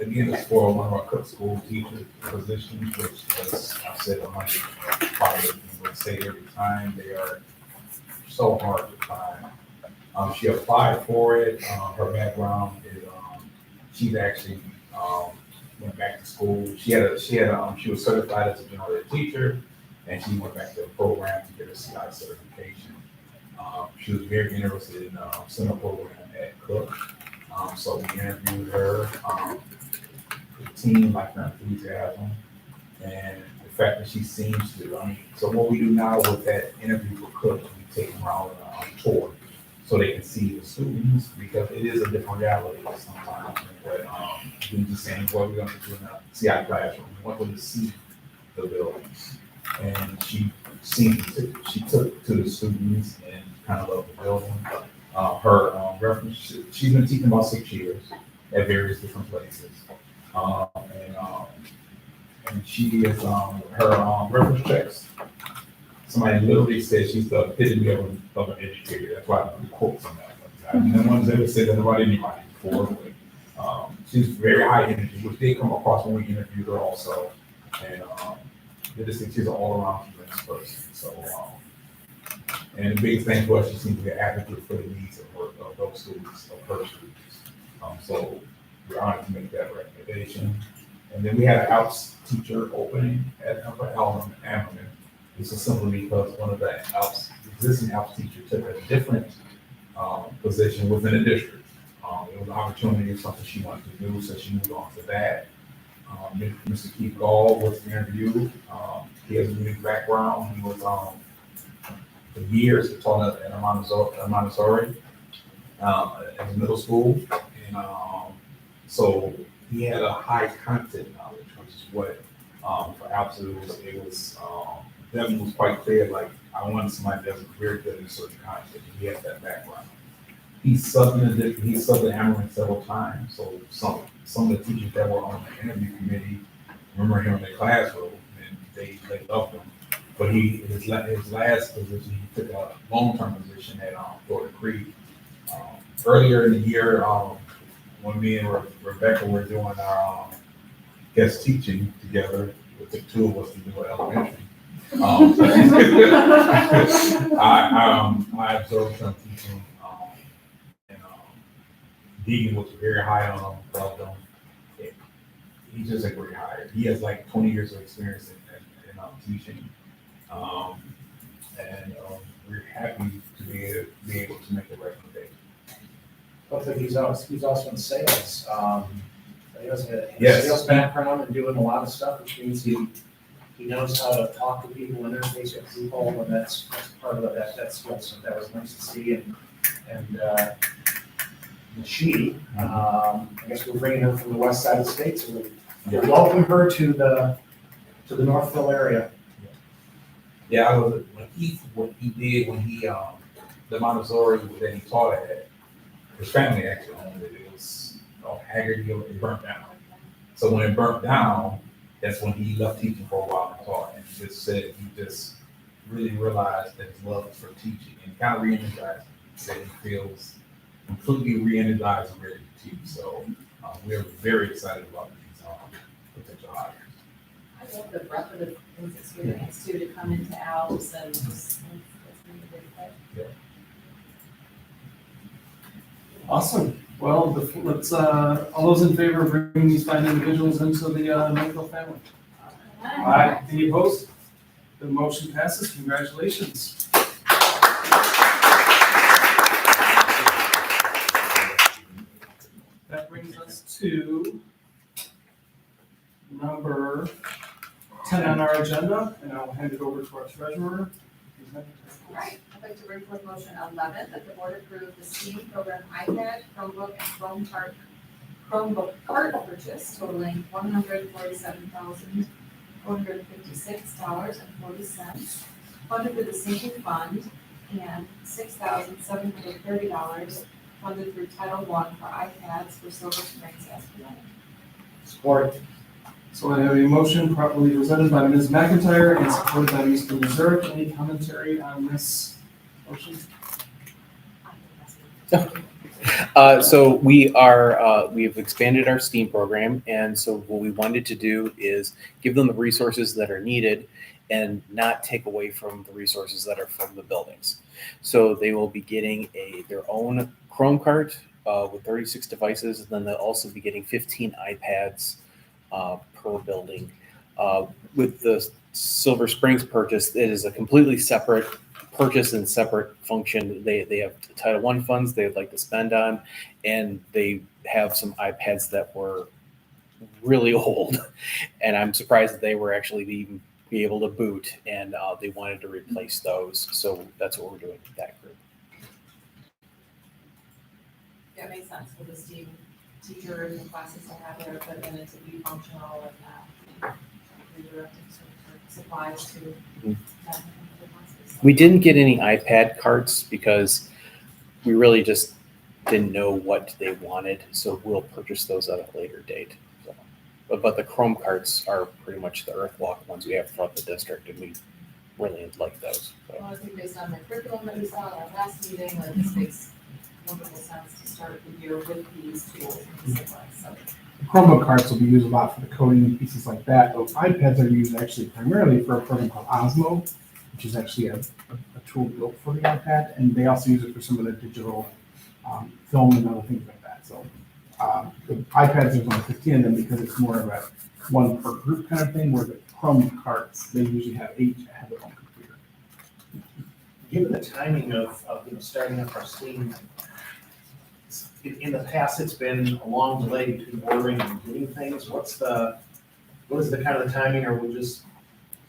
[SPEAKER 11] Again, it's for one of our cook school teacher positions, which, as I said, I might probably would say every time, they are so hard to find. She applied for it. Her background is, she's actually went back to school. She was certified as a general ed teacher, and she went back to the program to get her CI certification. She was very interested in the summer program at Cook. So we interviewed her. The team liked her enthusiasm and the fact that she seems to. So what we do now with that interview for Cook, we take them around on a tour so they can see the students, because it is a different reality sometimes. But we just saying what we're going to do in the CI classroom. We want them to see the buildings. And she took to the students and kind of loved the building. Her reference, she's been teaching about 6 years at various different places. And she is, her reference checks, somebody literally said she's the epitome of an educator. That's why I quote some of that. No one's ever said that about anybody before. But, she's very high energy, which did come across when we interviewed her also. And they just think she's an all-around tremendous person. So, and the biggest thing for us, she seems to be an advocate for the needs of those students, of her students. So we're honored to make that recommendation. And then we had an ALPS teacher opening at Ammerman. This is simply because one of the existing ALPS teachers took a different position within the district. It was an opportunity of something she wanted to do, so she moved on to that. Mr. Keith Gall was interviewed. He has a unique background. He was for years he taught at Montessori at the middle school, and so he had a high content knowledge, which is what for ALPS it was. Devin was quite clear. Like, I wanted somebody that was very good in certain content. He has that background. He's subbed Amarin several times, so some of the teachers that were on the interview committee remember him in the classroom, and they loved him. But his last position, he took a long-term position at Florida Creek. Earlier in the year, when me and Rebecca were doing our guest teaching together, it took two of us to do elementary. I observed some teaching, and Deegan was very high on him, loved him. He's just a great hire. He has like 20 years of experience in teaching. We're happy to be able to make the recommendation.
[SPEAKER 4] Hopefully he's also in sales. He has a
[SPEAKER 11] Yes.
[SPEAKER 4] sales background and doing a lot of stuff, which means he knows how to talk to people, interface with people, and that's part of that skill. So that was nice to see. And she, I guess we're bringing her from the west side of the state, so we welcome her to the Northville area.
[SPEAKER 11] Yeah, I was, what he did when he, the Montessori that he taught at, his family actually owned it. It was Haggerty, it burnt down. So when it burnt down, that's when he left teaching for a while and taught. And he just said he just really realized that his love for teaching and kind of re-energized him. He said he feels completely re-energized and ready to teach. So we're very excited about these potential hires.
[SPEAKER 10] I love the breadth of the things experience too, to come into Alps and just, it's really a big thing.
[SPEAKER 1] Awesome. Well, let's, all those in favor of bringing these 5 individuals into the Northville family? Aye. Any opposed? The motion passes. Congratulations. That brings us to number 10 on our agenda, and I'll hand it over to our treasurer.
[SPEAKER 10] All right, I'd like to bring forth motion 11, that the board approve the STEAM program iPad, Chromebook, and Chromebook cart purchase totaling $147,456.40, funded through the sinking fund, and $6,730 funded through Title I for iPads for Silver Springs as presented.
[SPEAKER 4] Support.
[SPEAKER 1] So I have a motion properly presented by Ms. McIntyre and supported by Mr. Mazurek. Any commentary on this motion?
[SPEAKER 12] So we've expanded our STEAM program, and so what we wanted to do is give them the resources that are needed and not take away from the resources that are from the buildings. So they will be getting their own Chrome cart with 36 devices, and then they'll also be getting 15 iPads per building. With the Silver Springs purchase, it is a completely separate purchase and separate function. They have Title I funds they'd like to spend on, and they have some iPads that were really old, and I'm surprised that they were actually even be able to boot, and they wanted to replace those. So that's what we're doing with that group.
[SPEAKER 10] Yeah, it makes sense for the STEAM teachers and classes to have their equipment and to be functional and redirecting supplies to that.
[SPEAKER 12] We didn't get any iPad carts because we really just didn't know what they wanted, so we'll purchase those at a later date. So, but the Chrome carts are pretty much the Earthwalk ones we have throughout the district, and we really like those. So.
[SPEAKER 10] Well, I think based on the curriculum that we saw at our last meeting, that this makes wonderful sense to start the year with these tools and supplies. So
[SPEAKER 7] Chromebook carts will be used a lot for the coding and pieces like that. Those iPads are used actually primarily for a program called Osmo, which is actually a tool built for the iPad, and they also use it for some of the digital film and other things like that. So the iPads, there's only 15 of them because it's more of a one per group kind of thing, where the Chrome carts, they usually have 8 that have their own computer.
[SPEAKER 4] Given the timing of starting up our STEAM, in the past, it's been a long delay between ordering and doing things. What is the kind of the timing, or we'll just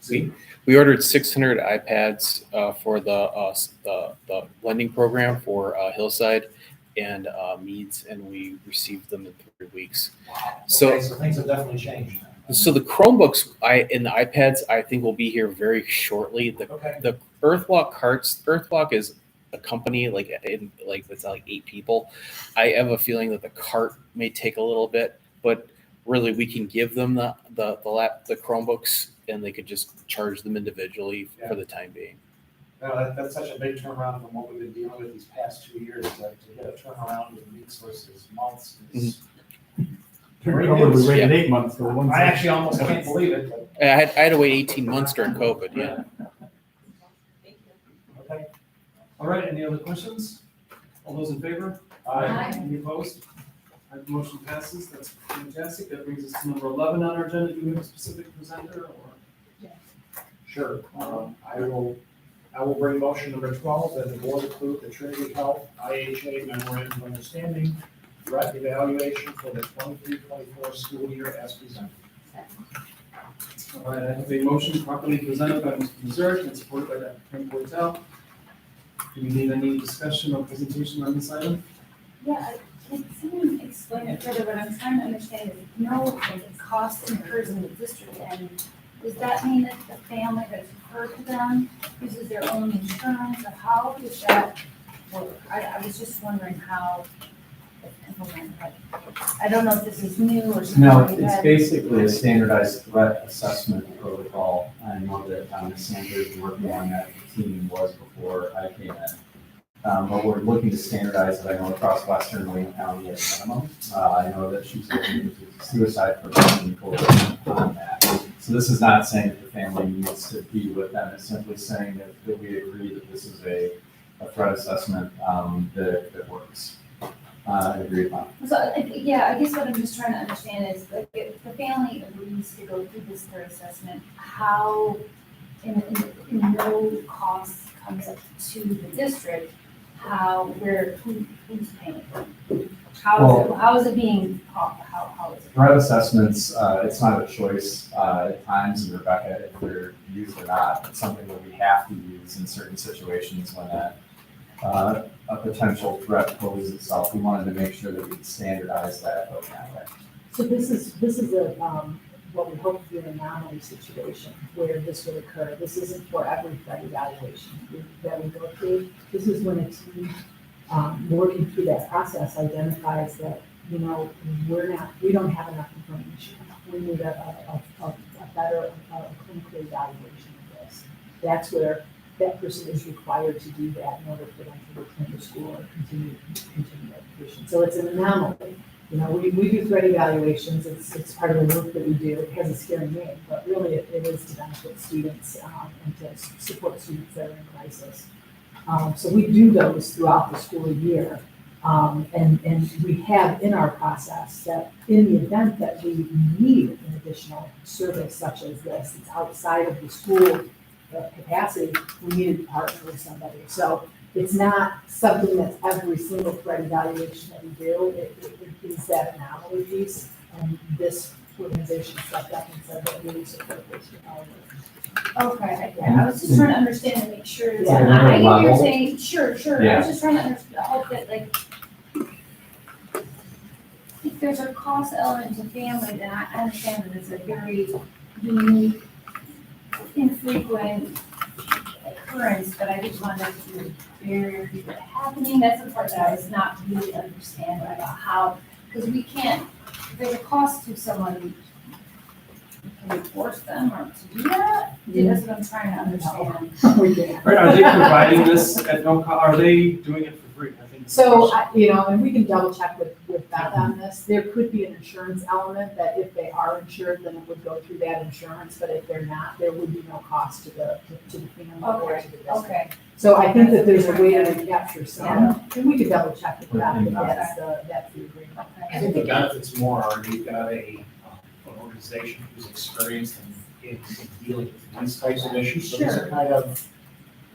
[SPEAKER 4] see?
[SPEAKER 12] We ordered 600 iPads for the lending program for Hillside and Meads, and we received them in 3 weeks.
[SPEAKER 4] Wow.
[SPEAKER 12] So-
[SPEAKER 4] Okay, so things have definitely changed.
[SPEAKER 12] So the Chromebooks and the iPads, I think, will be here very shortly.
[SPEAKER 4] Okay.
[SPEAKER 12] The Earthwalk carts, Earthwalk is a company it's like 8 people. I have a feeling that the cart may take a little bit, but really we can give them the Chromebooks, and they could just charge them individually for the time being.
[SPEAKER 4] No, that's such a big turnaround from what we've been dealing with these past 2 years. Like, to get a turnaround in weeks versus months is
[SPEAKER 7] We waited 8 months for one.
[SPEAKER 4] I actually almost can't believe it, but
[SPEAKER 12] I had to wait 18 months during COVID, yeah.
[SPEAKER 10] Thank you.
[SPEAKER 1] Okay. All right, any other questions? All those in favor?
[SPEAKER 8] Aye.
[SPEAKER 1] Any opposed? All right, motion passes, that's fantastic. That brings us to number 11 on our agenda. Do we have a specific presenter or?
[SPEAKER 4] sure. I will bring motion number 12, that the board approve the Trinity Health IHA memorandum of understanding threat evaluation for the 23-24 school year as presented.
[SPEAKER 1] All right, I have a motion properly presented by Mr. Mazurek and supported by Dr. Kim Portel. Do we need any discussion or presentation on this item?
[SPEAKER 8] Yeah, can someone explain it further? What I'm trying to understand is, no cost incurs in the district, and does that mean that the family that's referred to them uses their own insurance, or how does that work? I was just wondering how it's implemented. I don't know if this is new or something.
[SPEAKER 5] No,
[SPEAKER 8] we've
[SPEAKER 5] it's
[SPEAKER 8] had.
[SPEAKER 5] basically a standardized threat assessment protocol. I know that Ms. Sanders working on that team was before I came in. But we're looking to standardize it, I know, across Western Wayne County at a minimum. I know that she's looking into suicide prevention coalition on that. So this is not saying that the family needs to be with them, it's simply saying that we agree that this is a threat assessment that works. Agreed upon.
[SPEAKER 8] So, yeah, I guess what I'm just trying to understand is, like, if the family agrees to go through this third assessment, how, in no cost comes up to the district, who's paying for it? How is it being taught? How is it?
[SPEAKER 5] Threat assessments, it's not a choice at times, and Rebecca, if they're used or not. It's something that we have to use in certain situations when a potential threat poses itself. We wanted to make sure that we standardize that that way.
[SPEAKER 9] So this is a, what we hope to be an anomaly situation where this would occur. This isn't for every threat evaluation that we go through. This is when a team, working through that process, identifies that, we don't have enough information. We need a better clinical evaluation of this. That's where that person is required to do that in order for them to return to school or continue education. So it's an anomaly. We do threat evaluations. It's part of the work that we do. It has a scary name, but really it is to benefit students and to support students that are in crisis. So we do those throughout the school year. And we have in our process that in the event that we need an additional service such as this, it's outside of the school capacity, we needed to partner with somebody. So it's not something that's every single threat evaluation that we do. It is that anomaly piece, and this organization stepped up and said that we support this with our work.
[SPEAKER 8] Okay, I was just trying to understand and make sure.
[SPEAKER 9] Yeah.
[SPEAKER 8] I get what you're
[SPEAKER 5] Level.
[SPEAKER 8] saying, sure, I
[SPEAKER 5] Yeah.
[SPEAKER 8] was just trying to understand, I hope that, like, if there's a cost element to family, then I understand that it's a very unique, infrequent occurrence, but I just wanted to be very happening. That's the part that I was not really understanding about how, because we can't, if there's a cost to someone, can we force them or to do that? That's what I'm trying to understand.
[SPEAKER 9] We can.
[SPEAKER 1] Right, are they providing this at no cost? Are they doing it for free? I think that's the
[SPEAKER 9] So,
[SPEAKER 1] question.
[SPEAKER 9] and we can double check with Beth on this. There could be an insurance element that if they are insured, then it would go through that insurance, but if they're not, there would be no cost to the family or to the district.
[SPEAKER 8] Okay,
[SPEAKER 9] So I think that there's a way to recapture some, and we could double check with Beth if that's the agreement.
[SPEAKER 4] I think the benefits more are you've got an organization who's experienced in dealing with these types of issues. So these are kind of,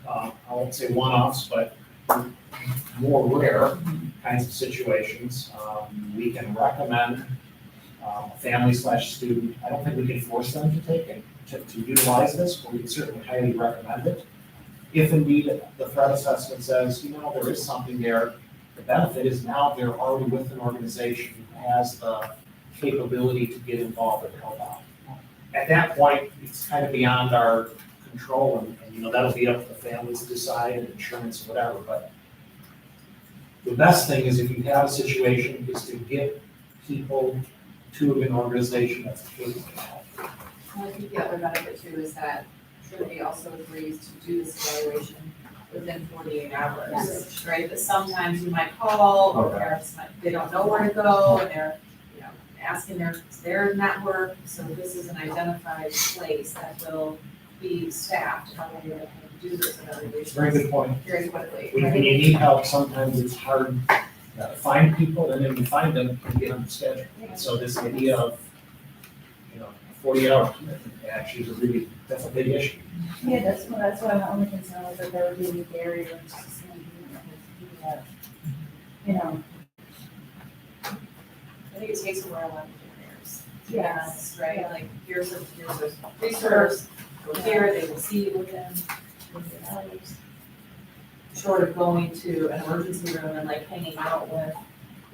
[SPEAKER 4] I won't say one-offs, but more rare kinds of situations. We can recommend a family/student. I don't think we can force them to take it, to utilize this, but we can certainly highly recommend it. If indeed the threat assessment says, there is something there, the benefit is now they're already with an organization who has the capability to get involved and help out. At that point, it's kind of beyond our control, and that'll be up to the families to decide, and insurance, whatever, but the best thing is if you have a situation is to get people to an organization that's capable of help.
[SPEAKER 10] I think the other benefit too is that Trinity also agrees to do this evaluation within 48 hours, right? But sometimes you might call, or
[SPEAKER 5] Okay.
[SPEAKER 10] they don't know where to go, and they're, asking their network, so this is an identified place that will be staffed, how will you do this evaluation?
[SPEAKER 4] Very good point.
[SPEAKER 10] Very quickly,
[SPEAKER 4] When
[SPEAKER 10] right?
[SPEAKER 4] you need help, sometimes it's hard to find people, and then you find them, you get them scheduled. And so this idea of, 40-hour commitment actually is a really, that's a big issue.
[SPEAKER 8] Yeah, that's why my only concern was that there would be a barrier to sustained, you know,
[SPEAKER 10] I think it takes away a lot of barriers.
[SPEAKER 8] Yes.
[SPEAKER 10] Right, like, here's a resource, go here, they will see you within hours. Short of going to an emergency room and like hanging out with.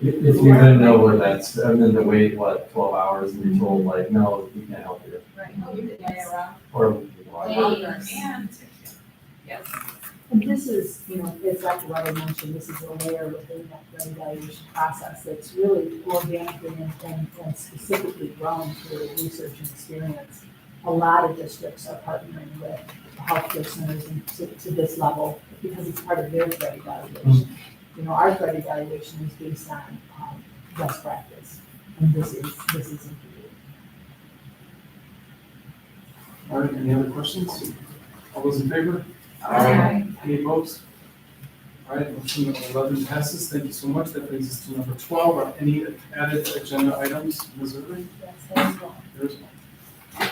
[SPEAKER 5] If you didn't know where that's, and then to wait, 12 hours and you're told like, no, we can't help you.
[SPEAKER 10] Right. Oh, you did, yeah,
[SPEAKER 5] Or,
[SPEAKER 10] and, yes.
[SPEAKER 9] And this is, as Dr. Weber mentioned, this is a layer within that grade evaluation process that's really organically and specifically grown through research and experience. A lot of districts are partnering with healthcare centers and to this level because it's part of their grade evaluation. Our grade evaluation is based on best practice, and this is included.
[SPEAKER 1] All right, any other questions? All those in favor?
[SPEAKER 8] Aye.
[SPEAKER 1] Any opposed? All right, motion number 11 passes. Thank you so much. That brings us to number 12. Are any added agenda items, Ms. Irving?
[SPEAKER 8] Yes, that's one.
[SPEAKER 1] There's one.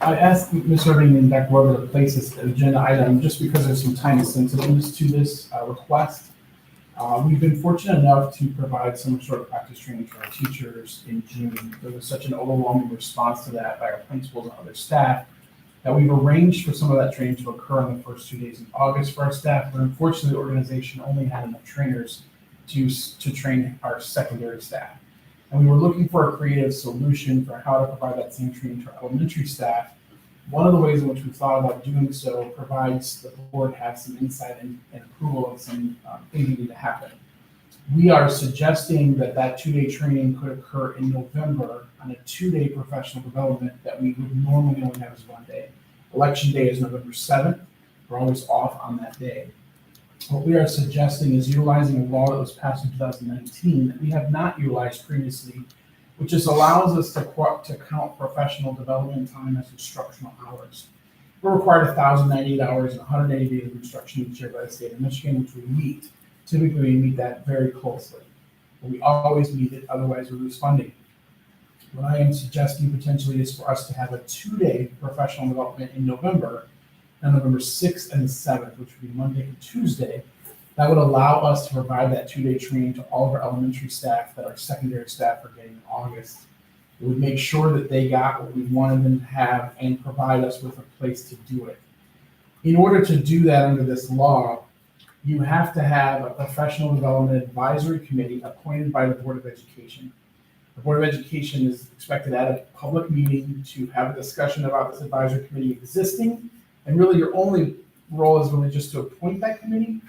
[SPEAKER 7] I asked Ms. Irving and Dr. Weber to place this agenda item just because there's some time sensitiveness to this request. We've been fortunate enough to provide some sort of practice training to our teachers in June. There was such an overwhelming response to that by our principals and other staff that we've arranged for some of that training to occur on the first 2 days in August for our staff, but unfortunately the organization only had enough trainers to train our secondary staff. And we were looking for a creative solution for how to provide that same training to our elementary staff. One of the ways in which we thought about doing so provides the board have some insight and approval of some things that need to happen. We are suggesting that 2-day training could occur in November on a 2-day professional development that we would normally only have as 1 day. Election day is November 7th. We're always off on that day. What we are suggesting is utilizing a law that was passed in 2019 that we have not utilized previously, which just allows us to count professional development time as instructional hours. We're required 1,098 hours and 180 days of instruction each year by the state of Michigan, which we meet. Typically, we meet that very closely. But we always meet it, otherwise we lose funding. What I am suggesting potentially is for us to have a 2-day professional development in November, on November 6th and the 7th, which would be Monday and Tuesday. That would allow us to provide that 2-day training to all of our elementary staff that our secondary staff are getting in August. It would make sure that they got what we wanted them to have and provide us with a place to do it. In order to do that under this law, you have to have a professional development advisory committee appointed by the Board of Education. The Board of Education is expected at a public meeting to have a discussion about this advisory committee existing, and really your only role is really just to appoint that committee.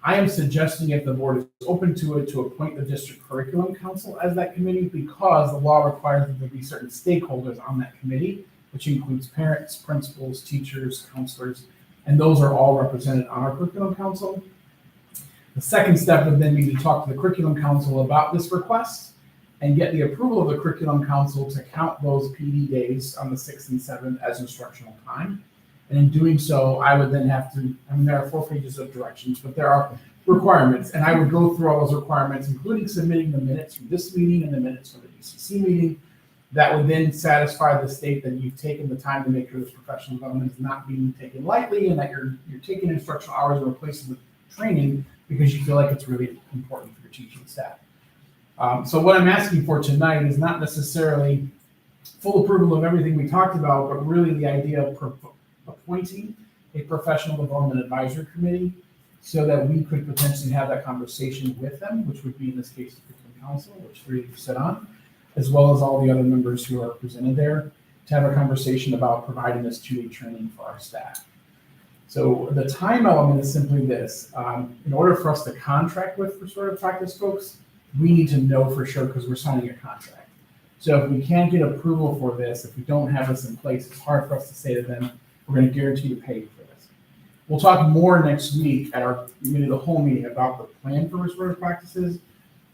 [SPEAKER 7] I am suggesting, if the board is open to it, to appoint the district curriculum council as that committee, because the law requires that there be certain stakeholders on that committee, which includes parents, principals, teachers, counselors, and those are all represented on our curriculum council. The second step would then be to talk to the curriculum council about this request and get the approval of the curriculum council to count those PD days on the 6th and 7th as instructional time. And in doing so, I would then have to, there are 4 pages of directions, but there are requirements, and I would go through all those requirements, including submitting the minutes from this meeting and the minutes from the DCC meeting. That would then satisfy the state that you've taken the time to make sure this professional development is not being taken lightly, and that you're taking instructional hours and replacing with training because you feel like it's really important for your teaching staff. So what I'm asking for tonight is not necessarily full approval of everything we talked about, but really the idea of appointing a professional development advisory committee so that we could potentially have that conversation with them, which would be in this case the curriculum council, which 3 of you sit on, as well as all the other members who are represented there, to have a conversation about providing this 2-day training for our staff. So the time element is simply this. In order for us to contract with restorative practice folks, we need to know for sure because we're signing a contract. So if we can't get approval for this, if we don't have this in place, it's hard for us to say to them, we're going to guarantee to pay you for this. We'll talk more next week at our committee of the whole meeting about the plan for restorative practices.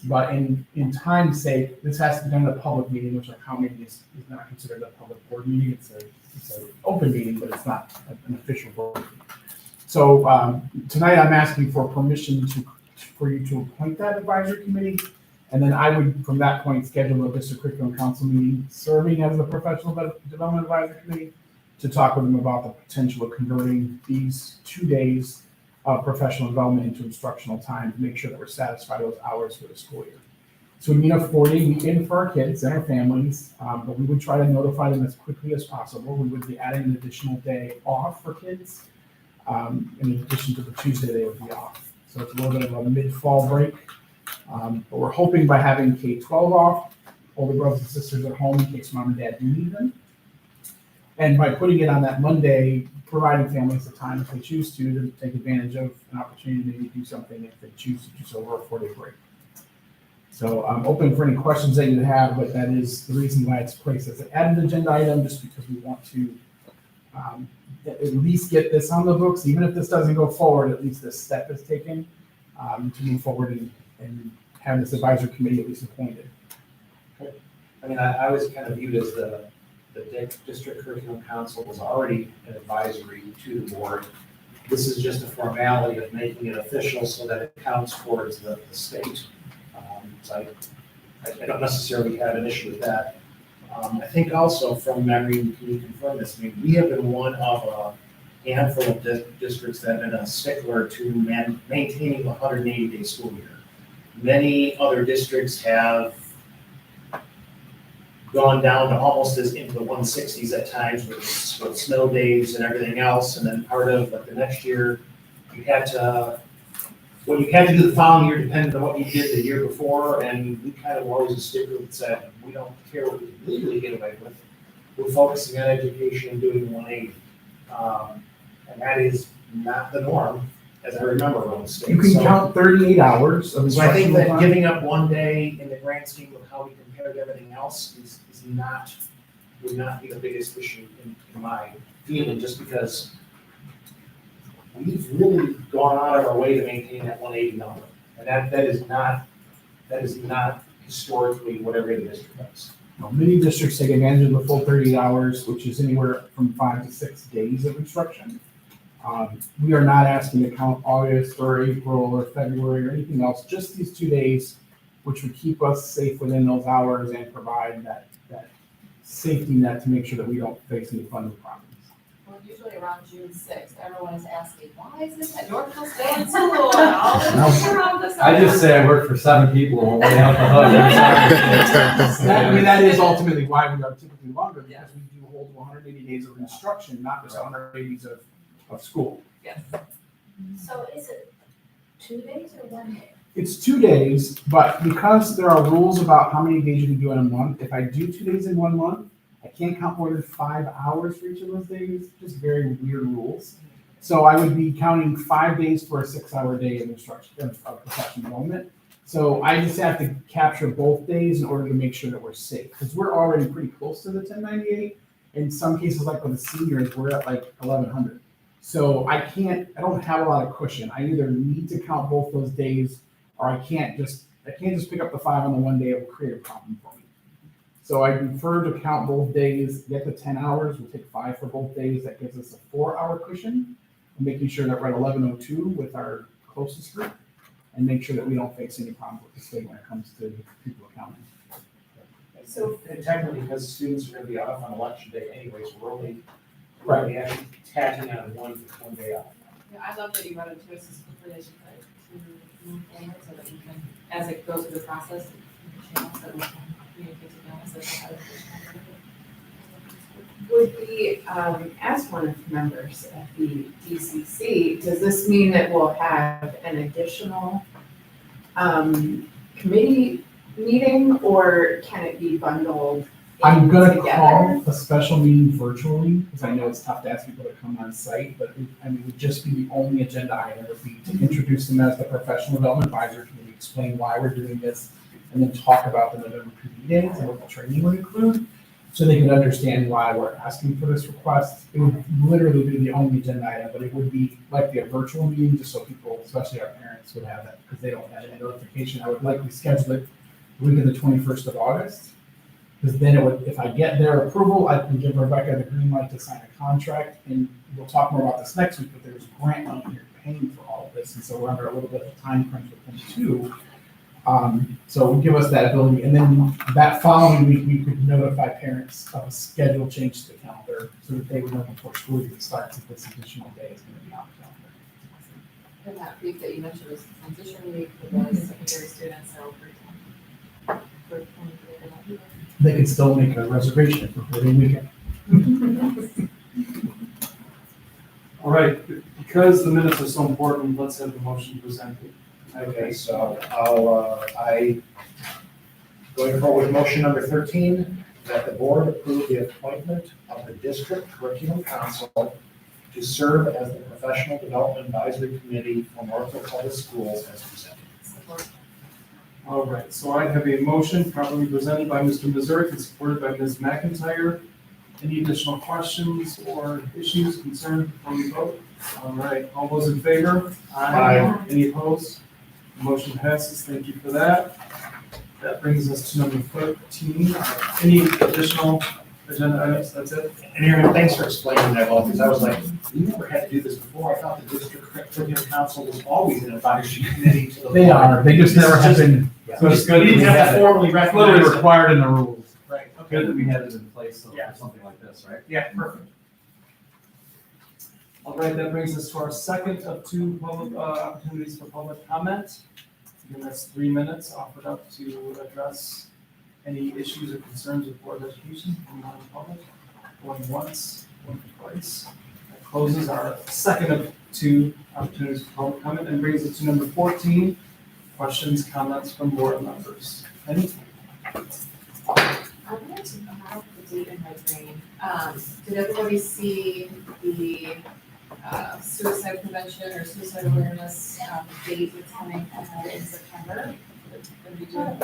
[SPEAKER 7] But in time's sake, this has to be done at a public meeting, which our county meeting is not considered a public board meeting. It's an open meeting, but it's not an official board meeting. So tonight I'm asking for permission for you to appoint that advisory committee. And then I would, from that point, schedule a district curriculum council meeting, serving as the professional development advisory committee, to talk with them about the potential of converting these 2 days of professional development into instructional time to make sure that we're satisfied those hours for the school year. So we need a 4-day weekend for our kids and our families, but we would try to notify them as quickly as possible. We would be adding an additional day off for kids, in addition to the Tuesday they would be off. So it's a little bit of a mid-fall break. But we're hoping by having K-12 off, older brothers and sisters at home in case mom and dad do need them. And by putting it on that Monday, providing families the time if they choose to take advantage of an opportunity to maybe do something if they choose to do so over a 4-day break. So I'm open for any questions that you have, but that is the reason why it's placed as an added agenda item, just because we want to at least get this on the books. Even if this doesn't go forward, at least this step is taken to move forward and have this advisory committee at least appointed.
[SPEAKER 4] I mean, I was kind of viewed as the district curriculum council was already an advisory to the board. This is just a formality of making it official so that it counts towards the state. So I don't necessarily have an issue with that. I think also from memory, can you confirm this? I mean, we have been one of a handful of districts that have been a stickler to maintaining a 180-day school year. Many other districts have gone down to almost as into the 160s at times with snow days and everything else. And then part of like the next year, you had to do the following year depended on what you did the year before. And we kind of were always a stickler that said, we don't care what we can legally get away with. We're focusing on education and doing the 180. And that is not the norm, as I remember around the state.
[SPEAKER 7] You can count 38 hours of
[SPEAKER 4] So I think
[SPEAKER 7] instructional
[SPEAKER 4] that
[SPEAKER 7] time.
[SPEAKER 4] giving up 1 day in the grand scheme of how we compare to everything else would not be the biggest issue in my feeling, just because we've really gone out of our way to maintain that 180 number. And that is not historically what every other district does.
[SPEAKER 7] Many districts take advantage of the full 38 hours, which is anywhere from 5 to 6 days of instruction. We are not asking to count August or April or February or anything else, just these 2 days, which would keep us safe within those hours and provide that safety net to make sure that we don't face any funding problems.
[SPEAKER 10] Well, usually around June 6th, everyone is asking, why is it that Northville still in school? And all this around us.
[SPEAKER 5] I just say I work for 7 people and way out the hook.
[SPEAKER 7] That is ultimately why we are typically longer, because we do hold 180 days of instruction, not just 180 days of school.
[SPEAKER 10] Yes.
[SPEAKER 8] So is it 2 days or 1 day?
[SPEAKER 7] It's 2 days, but because there are rules about how many days you can do in a month, if I do 2 days in 1 month, I can't count more than 5 hours for each of those days, just very weird rules. So I would be counting 5 days for a 6-hour day of instruction, of professional development. So I just have to capture both days in order to make sure that we're safe, because we're already pretty close to the 1098. In some cases, like with the seniors, we're at like 1100. So I don't have a lot of cushion. I either need to count both those days, or I can't just pick up the 5 on the 1 day. It will create a problem for me. So I prefer to count both days, get the 10 hours, we'll take 5 for both days. That gives us a 4-hour cushion, and making sure that we're at 1102 with our closest group, and make sure that we don't face any problems with the state when it comes to people accounting.
[SPEAKER 4] So and technically, because students are going to be off on election day anyways, we're only actually tacking on one day off.
[SPEAKER 10] Yeah, I love that you brought it to us as quickly as you could to move forward so that we can, as it goes through the process, channels that we can communicate to them as a part of the
[SPEAKER 6] Would we, as one of the members at the DCC, does this mean that we'll have an additional committee meeting, or can it be bundled
[SPEAKER 7] I'm gonna
[SPEAKER 6] together?
[SPEAKER 7] call a special meeting virtually, because I know it's tough to ask people to come on site, but it would just be the only agenda item would be to introduce them as the professional development advisor committee, explain why we're doing this, and then talk about the November PD days and what the training would include. so they could understand why we're asking for this request. It would literally be the only agenda item, but it would be like a virtual meeting, just so people, especially our parents, would have that, because they don't have any notification. I would likely schedule it the week of the 21st of August. Because then it would, if I get their approval, I can give Rebecca the green light to sign a contract, and we'll talk more about this next week, but there's grant money here paying for all of this, and so we're under a little bit of a time crunch with them too. So it would give us that ability, and then that following week, we could notify parents of a schedule change to the calendar, so that they would know before school year starts if this additional day is gonna be on the calendar.
[SPEAKER 10] And that week that you mentioned was the transition week for the secondary students, so for
[SPEAKER 7] They could still make a reservation for the weekend.
[SPEAKER 1] All right, because the minutes are so important, let's have the motion presented.
[SPEAKER 4] Okay, so going forward with motion number 13, that the board approve the appointment of the district curriculum council to serve as the professional development advisory committee for Northville Public Schools as presented.
[SPEAKER 10] Support.
[SPEAKER 1] All right, so I have a motion properly presented by Mr. Missouri and supported by Ms. McIntyre. Any additional questions or issues, concerns before we vote? All right, all those in favor?
[SPEAKER 4] Aye.
[SPEAKER 1] Any opposed? Motion passes, thank you for that. That brings us to number 13. Any additional agenda items? That's it?
[SPEAKER 4] And Aaron, thanks for explaining that well, because I was like, we never had to do this before. I thought the district curriculum council was always an advisory committee to the board.
[SPEAKER 7] They are, they just never have been,
[SPEAKER 5] So it's good
[SPEAKER 4] We
[SPEAKER 5] that we
[SPEAKER 4] didn't have
[SPEAKER 5] had
[SPEAKER 4] to
[SPEAKER 5] it,
[SPEAKER 4] formally
[SPEAKER 5] it's literally
[SPEAKER 4] recognize it.
[SPEAKER 5] required in the rules.
[SPEAKER 4] Right,
[SPEAKER 5] Good
[SPEAKER 4] okay.
[SPEAKER 5] that we had it in place for
[SPEAKER 4] Yeah.
[SPEAKER 5] something like this, right?
[SPEAKER 4] Yeah, perfect.
[SPEAKER 1] All right, that brings us to our second of two public, opportunities for public comment. Again, that's 3 minutes offered up to address any issues or concerns with Board of Education from non-public. Going once, going twice. That closes our second of two opportunities for public comment and brings us to number 14, questions, comments from board members. Any?
[SPEAKER 10] I wanted to have the date in my brain. Did everybody see the suicide prevention or suicide awareness date that's coming in September? Gonna be doing-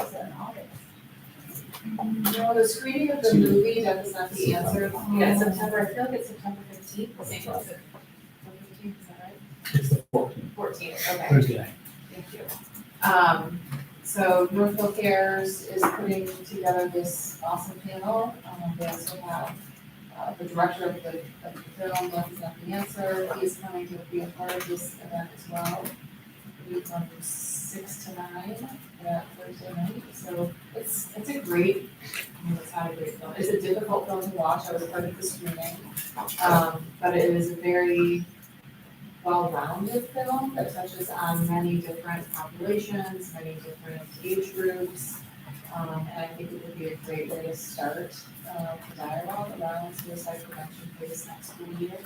[SPEAKER 10] No, the screening of the movie, Death is Not the Answer. Yeah, September, I feel like it's September 15th. I think it's September 15th, is that right?
[SPEAKER 7] it's the 14th,
[SPEAKER 10] 14th, okay.
[SPEAKER 7] Thursday night.
[SPEAKER 10] Thank you. So Northville Cares is putting together this awesome panel. They also have the director of the film, Death is Not the Answer. He's coming to be a part of this event as well. We from 6 to 9 Thursday night. So it's a great, it's not a great film. It's a difficult film to watch. I was a part of the screening. But it is a very well-rounded film that touches on many different populations, many different age groups. And I think it would be a great way to start the dialogue around suicide prevention for this next school year.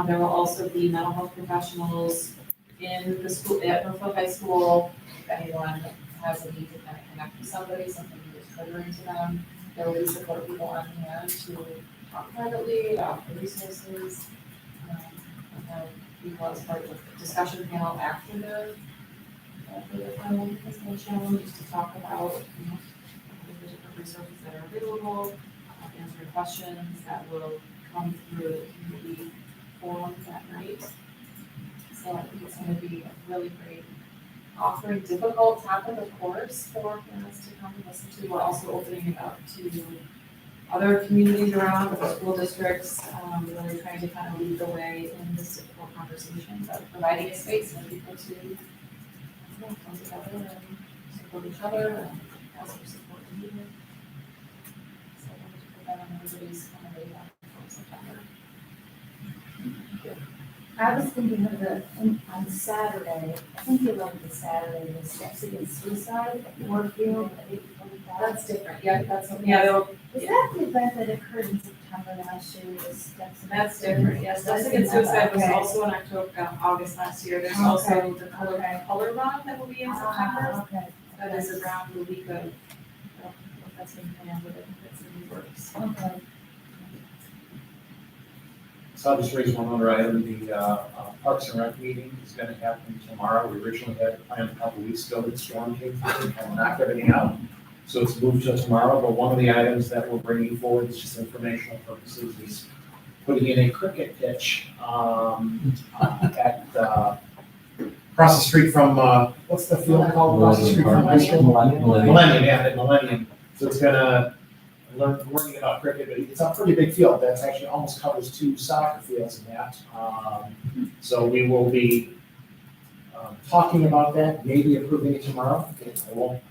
[SPEAKER 10] There will also be mental health professionals in the school, at Northville High School. If anyone has a need to kind of connect with somebody, something that is triggering to them, there will be support people on hand to talk privately, offer resources. And people as part of the discussion panel after the film presentation, just to talk about, the different resources that are available, answering questions that will come through the community forum that night. So I think it's gonna be a really great offering, difficult topic, of course, for parents to come and listen to. We're also opening it up to other communities around, other school districts, really trying to kind of lead the way in this difficult conversation, but providing a space for people to come together and support each other and ask for support when needed. So I wanted to put that on everybody's kind of radar for September.
[SPEAKER 8] I was thinking of on Saturday, I think you love the Saturday, the Steps Against Suicide at Northville at 8:45.
[SPEAKER 10] That's different, yeah, that's something.
[SPEAKER 8] Yeah, is that the event that occurred in September last year, the Steps?
[SPEAKER 10] That's different, yes. Steps
[SPEAKER 8] That's
[SPEAKER 10] Against Suicide was
[SPEAKER 8] okay.
[SPEAKER 10] also in October, August last year. There's
[SPEAKER 8] Okay.
[SPEAKER 10] also the
[SPEAKER 8] Okay.
[SPEAKER 10] color run that will be in September.
[SPEAKER 8] Okay.
[SPEAKER 10] That is around the week of, I don't know if that's been planned, but I think that's in the works.
[SPEAKER 8] Okay.
[SPEAKER 4] So I'll just raise one other item, the Parks and Rec meeting is gonna happen tomorrow. We originally had it planned a couple weeks ago, but the storm came through and knocked everything out. So it's moved to tomorrow, but one of the items that we're bringing forward is just informational purposes, is putting in a cricket pitch, at, across the street from, what's the field called across the street from high school? Millennium, yeah, at Millennium. So it's gonna learning about cricket, but it's a pretty big field. That's actually almost covers 2 soccer fields in that. So we will be talking about that, maybe approving it tomorrow. I won't,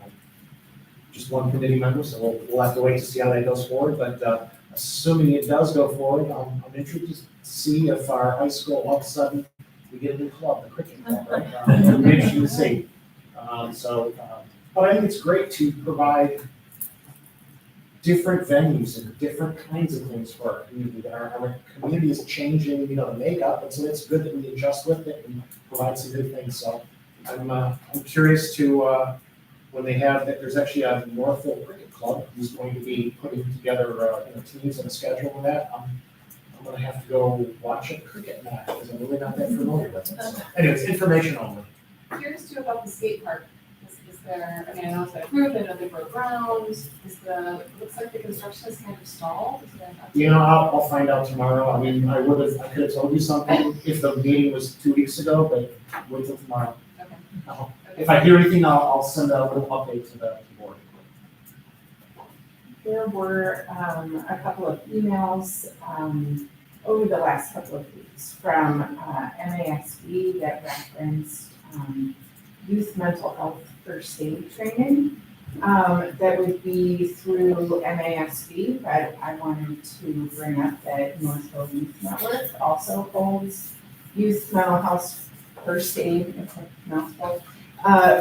[SPEAKER 4] just one committee member, so we'll have to wait to see how that goes forward. But assuming it does go forward, I'm interested to see if our high school all of a sudden we get a new club, the cricket club. Right? It'll be interesting to see. But I think it's great to provide different venues and different kinds of things for our community. Our community is changing, the makeup, and so it's good that we adjust with it and provide some good things. So I'm curious to when they have that. There's actually a Northville Cricket Club who's going to be putting together teams and a schedule for that. I'm going to have to go watch a cricket match because I'm really not that familiar with it. So, anyways, information only.
[SPEAKER 10] Curious too about the skate park. Is there, I mean, I know it's been approved, I know they broke ground, looks like the construction is kind of stalled. Is there an update?
[SPEAKER 4] I'll find out tomorrow. I mean, I could have told you something if the meeting was 2 weeks ago, but wait till tomorrow.
[SPEAKER 10] Okay.
[SPEAKER 4] If I hear anything, I'll send a little update to the board.
[SPEAKER 6] There were a couple of emails over the last couple of weeks from MASB that referenced youth mental health first aid training that would be through MASB, but I wanted to bring up that Northville Youth Network also holds youth mental health first aid,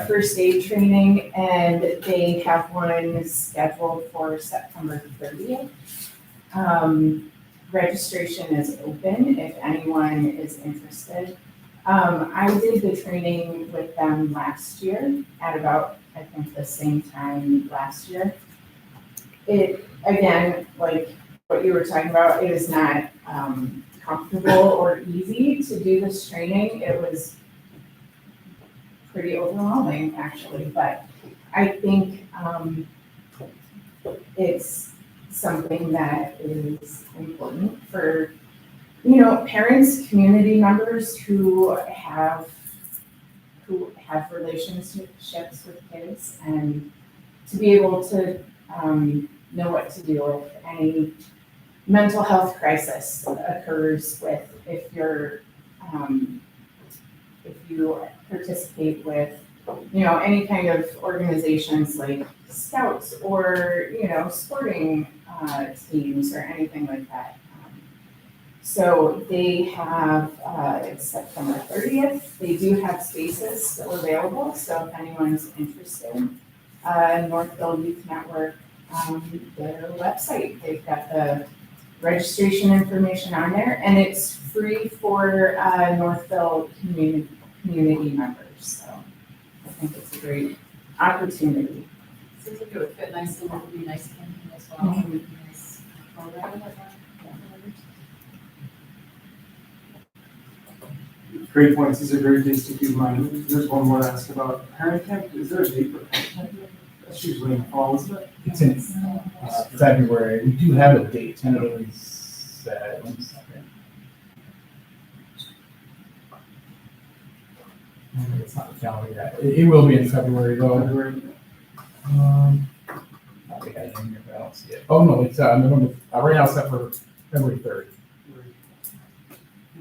[SPEAKER 6] first aid training, and they have one scheduled for September 30th. Registration is open if anyone is interested. I did the training with them last year at about, I think, the same time last year. It, again, like what you were talking about, it is not comfortable or easy to do this training. It was pretty overwhelming, actually, but I think it's something that is important for parents, community members who have relationships with kids, and to be able to know what to do if any mental health crisis occurs if you participate with any kind of organizations like scouts or sporting teams or anything like that. So they have, it's September 30th. They do have spaces still available, so if anyone's interested, Northville Youth Network, their website, they've got the registration information on there, and it's free for Northville community members. So I think it's a great opportunity.
[SPEAKER 10] Seems like it would fit nicely, it would be nice camping as well, it would be nice program.
[SPEAKER 1] Great points. These are great things to keep in mind. There's one more to ask about parent camp. Is there a date for parent camp? That's usually in the fall, isn't it?
[SPEAKER 7] It's in February. We do have a date tentatively set. 1 second. It's not the calendar yet. It will be in February though. I think I didn't hear, but I don't see it. Oh, no, it's November. Right now it's set for February 3rd.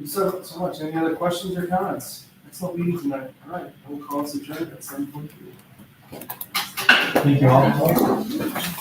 [SPEAKER 1] So much. Any other questions or comments? Excellent meeting tonight. All right, I will call us adjourned at 7:42.
[SPEAKER 5] Thank you all.